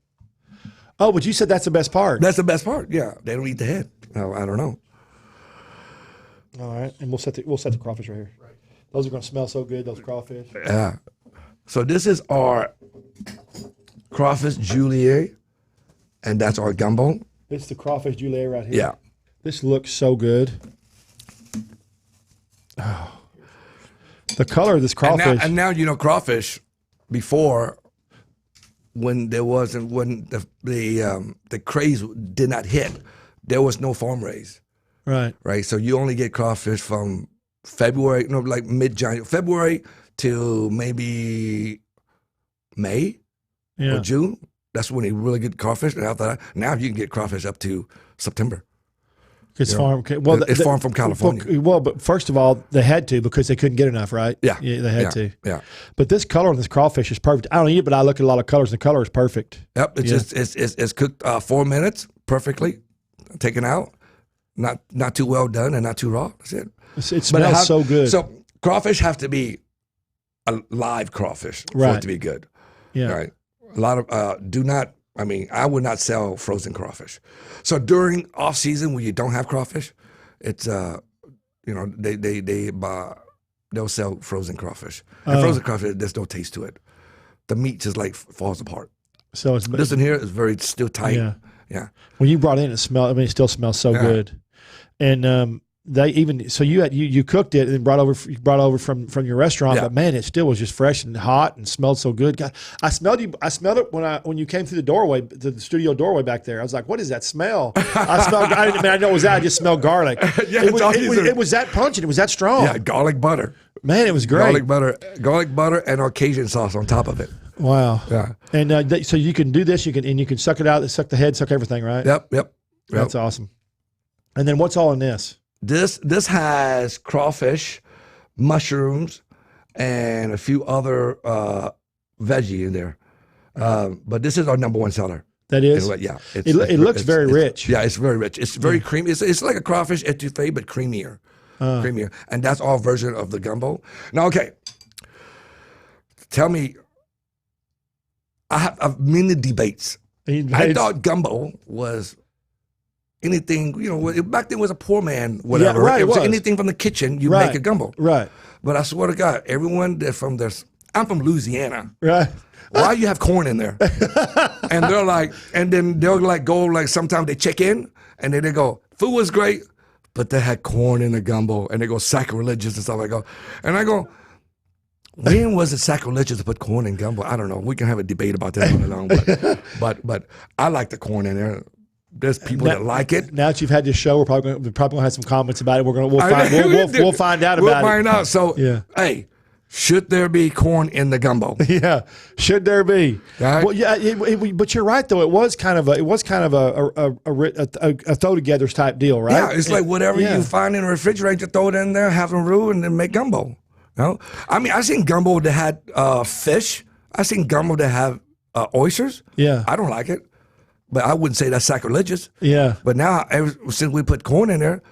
Oh, but you said that's the best part. That's the best part. Yeah, they don't eat the head. No, I don't know. All right, and we'll set the crawfish right here. Right. Those are going to smell so good. Those crawfish. Yeah. So this is our crawfish julienne, and that's our gumbo. This is the crawfish julienne right here. Yeah. This looks so good. Oh. The color of this crawfish. And now you know crawfish. Before, when the craze did not hit, there was no farm raised. Right. So you only get crawfish from February, like mid-January, February to maybe May or June. That's when you really get crawfish. And after that, now you can get crawfish up to September. It's farm. It's farmed from California. Well, but first of all, they had to because they couldn't get enough, right? Yeah, they had to. Yeah. But this color on this crawfish is perfect. I don't eat it, but I look at a lot of colors, and the color is perfect. Yep. It's cooked 4 minutes perfectly, taken out, not too well done and not too raw. That's it. It smells so good. So crawfish have to be a live crawfish for it to be good. Yeah. Right. A lot of I would not sell frozen crawfish. So during off season when you don't have crawfish, it's they'll sell frozen crawfish. And frozen crawfish, there's no taste to it. The meat just like falls apart. So this in here is very still tight. Yeah. When you brought it in, it still smells so good. And they even you cooked it and brought over from your restaurant, but man, it still was just fresh and hot and smelled so good. God, I smelled it when you came through the doorway, the studio doorway back there. I was like, what is that smell? I know it was that. I just smelled garlic. It was that pungent. It was that strong. Yeah, garlic butter. Man, it was great. Garlic butter, and our Cajun sauce on top of it. Wow. Yeah. And so you can do this. You can suck it out, suck the head, suck everything, right? Yep. That's awesome. And then what's all in this? This has crawfish, mushrooms, and a few other veggie in there. But this is our number one seller. That is? Yeah. It looks very rich. Yeah, it's very rich. It's very creamy. It's like a crawfish etouffee, but creamier. Creamier. And that's our version of the gumbo. Now, okay. Tell me, I have many debates. I thought gumbo was anything, back then was a poor man, whatever. Yeah, right, it was anything from the kitchen, you make a gumbo. Right. But I swear to God, everyone that I'm from Louisiana. Right. Why you have corn in there? And they're like, and then they'll like go like sometimes they check in and then they go, food was great, but they had corn in the gumbo, and they go sacrilegious and stuff like that. And I go, when was it sacrilegious to put corn in gumbo? I don't know. We can have a debate about that all along, but I like the corn in there. There's people that like it. Now that you've had this show, we're probably gonna have some comments about it. We'll find out about it. We'll find out. So, hey, should there be corn in the gumbo? Yeah, should there be? Right? Well, yeah, but you're right though. It was kind of a throw together type deal, right? Yeah, it's like whatever you find in the refrigerator, throw it in there, have them roux, and then make gumbo. I mean, I've seen gumbo that had fish. I've seen gumbo that have oysters. Yeah, I don't like it. but I wouldn't say that's sacrilegious. Yeah. But now, since we put corn in there,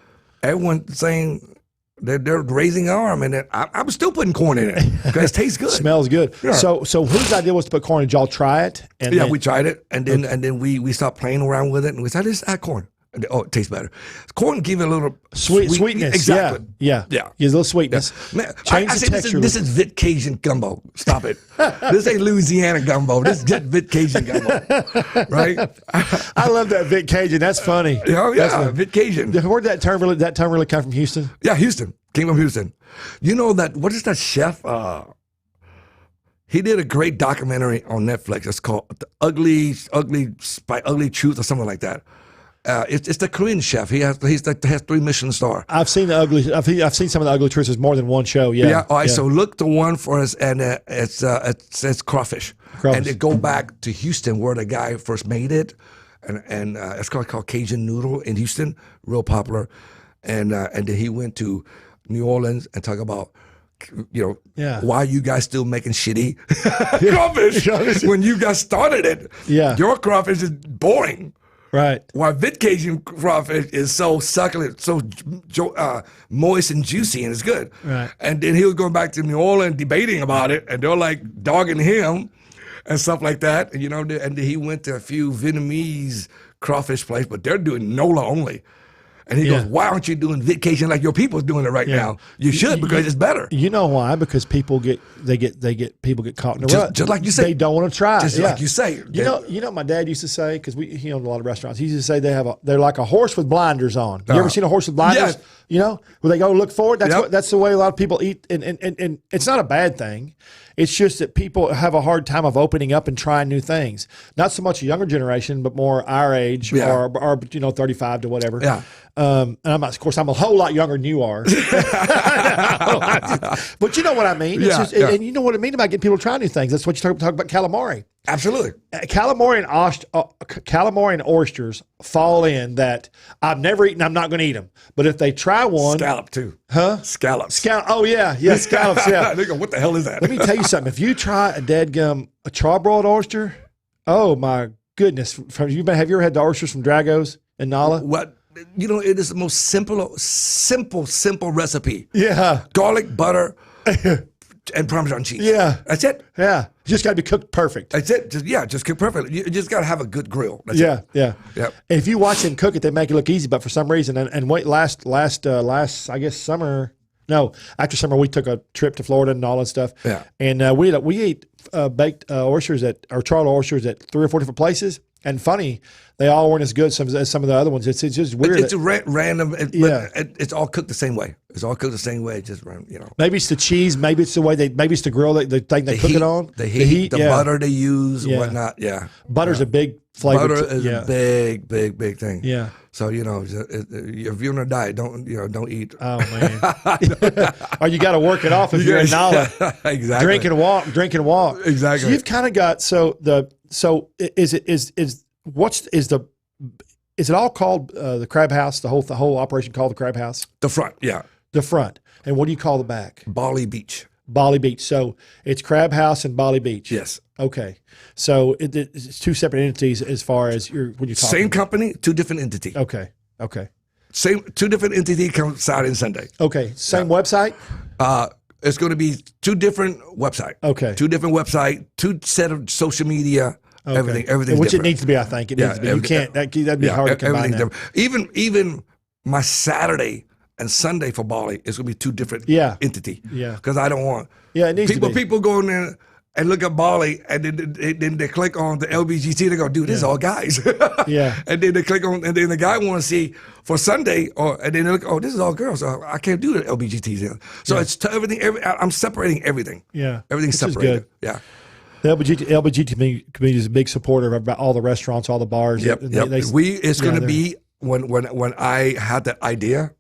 everyone's saying they're raising their arm, and I'm still putting corn in it because it tastes good. Smells good. Yeah. So whose idea was to put corn? Did y'all try it? And Yeah, then- we tried it, and then we stopped playing around with it, and we said, let's add corn. And it tastes better. Corn give it a little sweetness. Exactly. Yeah. Yeah. Gives a little sweetness. Man, Change I the say texture. this is Vit Cajun gumbo. Stop it. This ain't Louisiana gumbo. This is just Vit Cajun gumbo. Right? I love that Vic Cajun. That's funny. Oh, yeah, Vit Cajun. Where did that term really come from? Houston? Yeah, Houston. Came from Houston. You know that, what is that chef? He did a great documentary on Netflix. It's called The Ugly Truth or something like that. It's the Korean chef. He has 3 Michelin star. I've seen I've seen some of the Ugly Truths. There's more than one show. Yeah. Yeah. All right. So look the one for us, and it says Crawfish, and they go back to Houston where the guy first made it, and it's called Cajun noodle in Houston, real popular, and then he went to New Orleans and talk about, why you guys still making shitty crawfish when you guys started it. Yeah. Your crawfish is boring. Right. Why Vit Cajun crawfish is so succulent, so moist and juicy, and it's good. Right. And then he was going back to New Orleans debating about it, and they're like dogging him and stuff like that. And and then he went to a few Vietnamese crawfish places, but they're doing NOLA only. And he goes, why aren't you doing Vit Cajun like your people's doing it right now? You should, because it's better. You know why? Because people get caught in the rut. Just like you say. They don't want to try. Just like you say. You know what my dad used to say, because he owned a lot of restaurants. He used to say they're like a horse with blinders on. You ever seen a horse with blinders? Yes. Where they go look forward. Yep. That's the way a lot of people eat, and it's not a bad thing. It's just that people have a hard time of opening up and trying new things. Not so much a younger generation, but more our age or 35 to whatever. Yeah. And of course, I'm a whole lot younger than you are. But you know what I mean. And you know what I mean about getting people to try new things. That's what you talk about calamari. Absolutely. Calamari and oysters fall in that I've never eaten. I'm not going to eat them. But if they try one, Scallop too. Huh? Scallops. Oh yeah, scallops. Yeah. They go, what the hell is that? Let me tell you something. If you try a charbroiled oyster, oh my goodness! Have you ever had the oysters from Drago's in Nala? What? It is the most simple recipe. Yeah. Garlic, butter, and Parmesan cheese. Yeah. That's it. Yeah. You just got to be cooked perfect. That's it. Just cook perfectly. You just got to have a good grill. That's Yeah. it. Yeah. Yep. And if you watch them cook it, they make it look easy, but for some reason, and wait, last I guess summer. No, after summer we took a trip to Florida and all that stuff. Yeah. And we ate baked oysters charred oysters at 3 or 4 different places. And funny, they all weren't as good as some of the other ones. It's just weird. It's a random. It's all cooked the same way. It's all cooked the same way. Just Maybe it's the cheese. Maybe it's the way maybe it's the grill. The thing they cook it on. The heat. The butter they use and whatnot. Yeah. Butter's a big flavor. Butter is a big thing. Yeah. So if you're on a diet, don't eat. Oh man. Or you got to work it off if you're in Nala. Exactly. Drink and walk. Exactly. So you've kind of got is it all called the Crab House? The whole operation called the Crab House? The front, yeah. The front. And what do you call the back? Bali Beach. Bali Beach. So it's Crab House and Bali Beach. Yes. Okay. So it's 2 separate entities as far as when you're talking. Same company, 2 different entities. Okay. Same 2 different entities come Saturday and Sunday. Okay. Same website? It's going to be 2 different websites. Okay. 2 different websites, 2 set of social media. Okay. Everything. Which different. It needs to be. I think it needs to be. You can't. That'd be hard to combine that. Even my Saturday and Sunday for Bali is going to be 2 different entities. Yeah. Because I don't want. Yeah, it needs to be. People go in there and look at Bali, and then they click on the LBGT. They go, dude, this is all guys. Yeah. And then they click on, and then the guy want to see for Sunday, and then they look, oh, this is all girls. So I can't do the LBGTs. So it's to everything. I'm separating everything. Yeah. Everything's separated. Is good. Yeah. The LBGT community is a big supporter of all the restaurants, all the bars. Yep. It's going to be when I had that idea,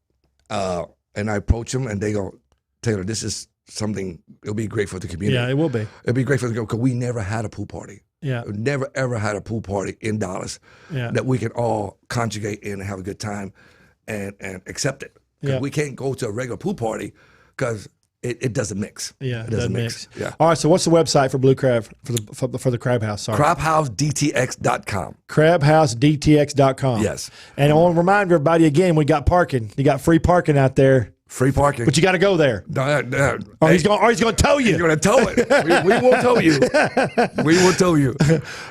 and I approach them, and they go, Taylor, this is something. It'll be great for the community. Yeah, it will be. It'll be great for the because we never had a pool party. Yeah, we never ever had a pool party in Dallas. Yeah. That we can all conjugate in and have a good time, and accept it. Because we can't go to a regular pool party because it doesn't mix. Yeah, it doesn't mix. Yeah. All right. So what's the website for Blue Crab for the Crab House? Sorry. CrabHouseDTX.com. CrabHouseDTX.com. Yes. And I want to remind everybody again, we got parking. You got free parking out there. Free parking. But you got to go there. Or he's going to tow you. He's going to tow it. We will tow you. We will tow you.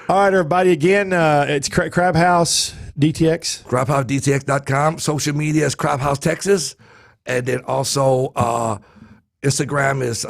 All right, everybody. Again, it's Crab House DTX. CrabHouseDTX.com. Social media is Crab House Texas. And then also Instagram is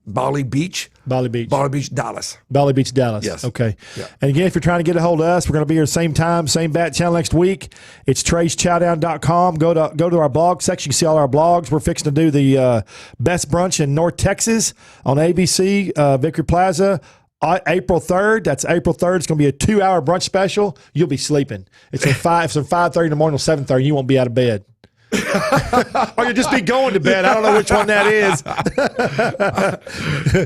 Bali Beach. Bali Beach. Bali Beach, Dallas. Bali Beach, Dallas. Yes. Okay. Yeah. And again, if you're trying to get a hold of us, we're going to be here same time, same bat channel next week. It's Trey'sChowdown.com. Go to our blog section. You can see all our blogs. We're fixing to do the best brunch in North Texas on ABC, Victory Plaza. April 3rd. That's April 3rd. It's going to be a 2-hour brunch special. You'll be sleeping. It's from 5:30 in the morning till 7:30. You won't be out of bed. Or you'll just be going to bed. I don't know which one that is.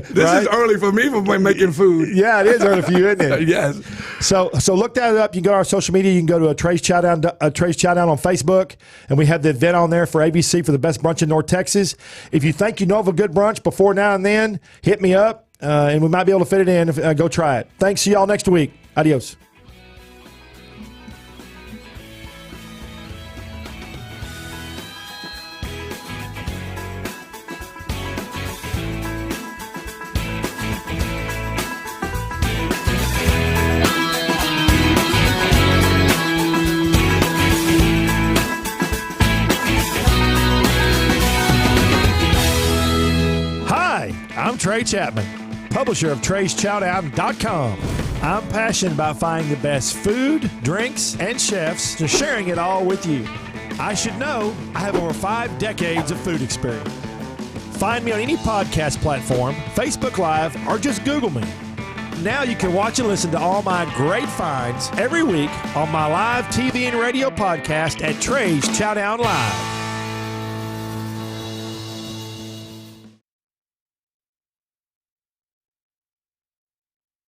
This is early for me for making food. Yeah, it is early for you, isn't it? Yes. So look that up. You can go to our social media. You can go to Trey's Chowdown on Facebook, and we have the event on there for ABC for the best brunch in North Texas. If you think you know of a good brunch before now and then, hit me up, and we might be able to fit it in. Go try it. Thanks. See y'all next week. Adios. I'm Trey Chapman, publisher of Trey'sChowdown.com. I'm passionate about finding the best food, drinks, and chefs and sharing it all with you. I should know I have over 5 decades of food experience. Find me on any podcast platform, Facebook Live, or just Google me. Now you can watch and listen to all my great finds every week on my live TV and radio podcast at Trey's Chowdown Live.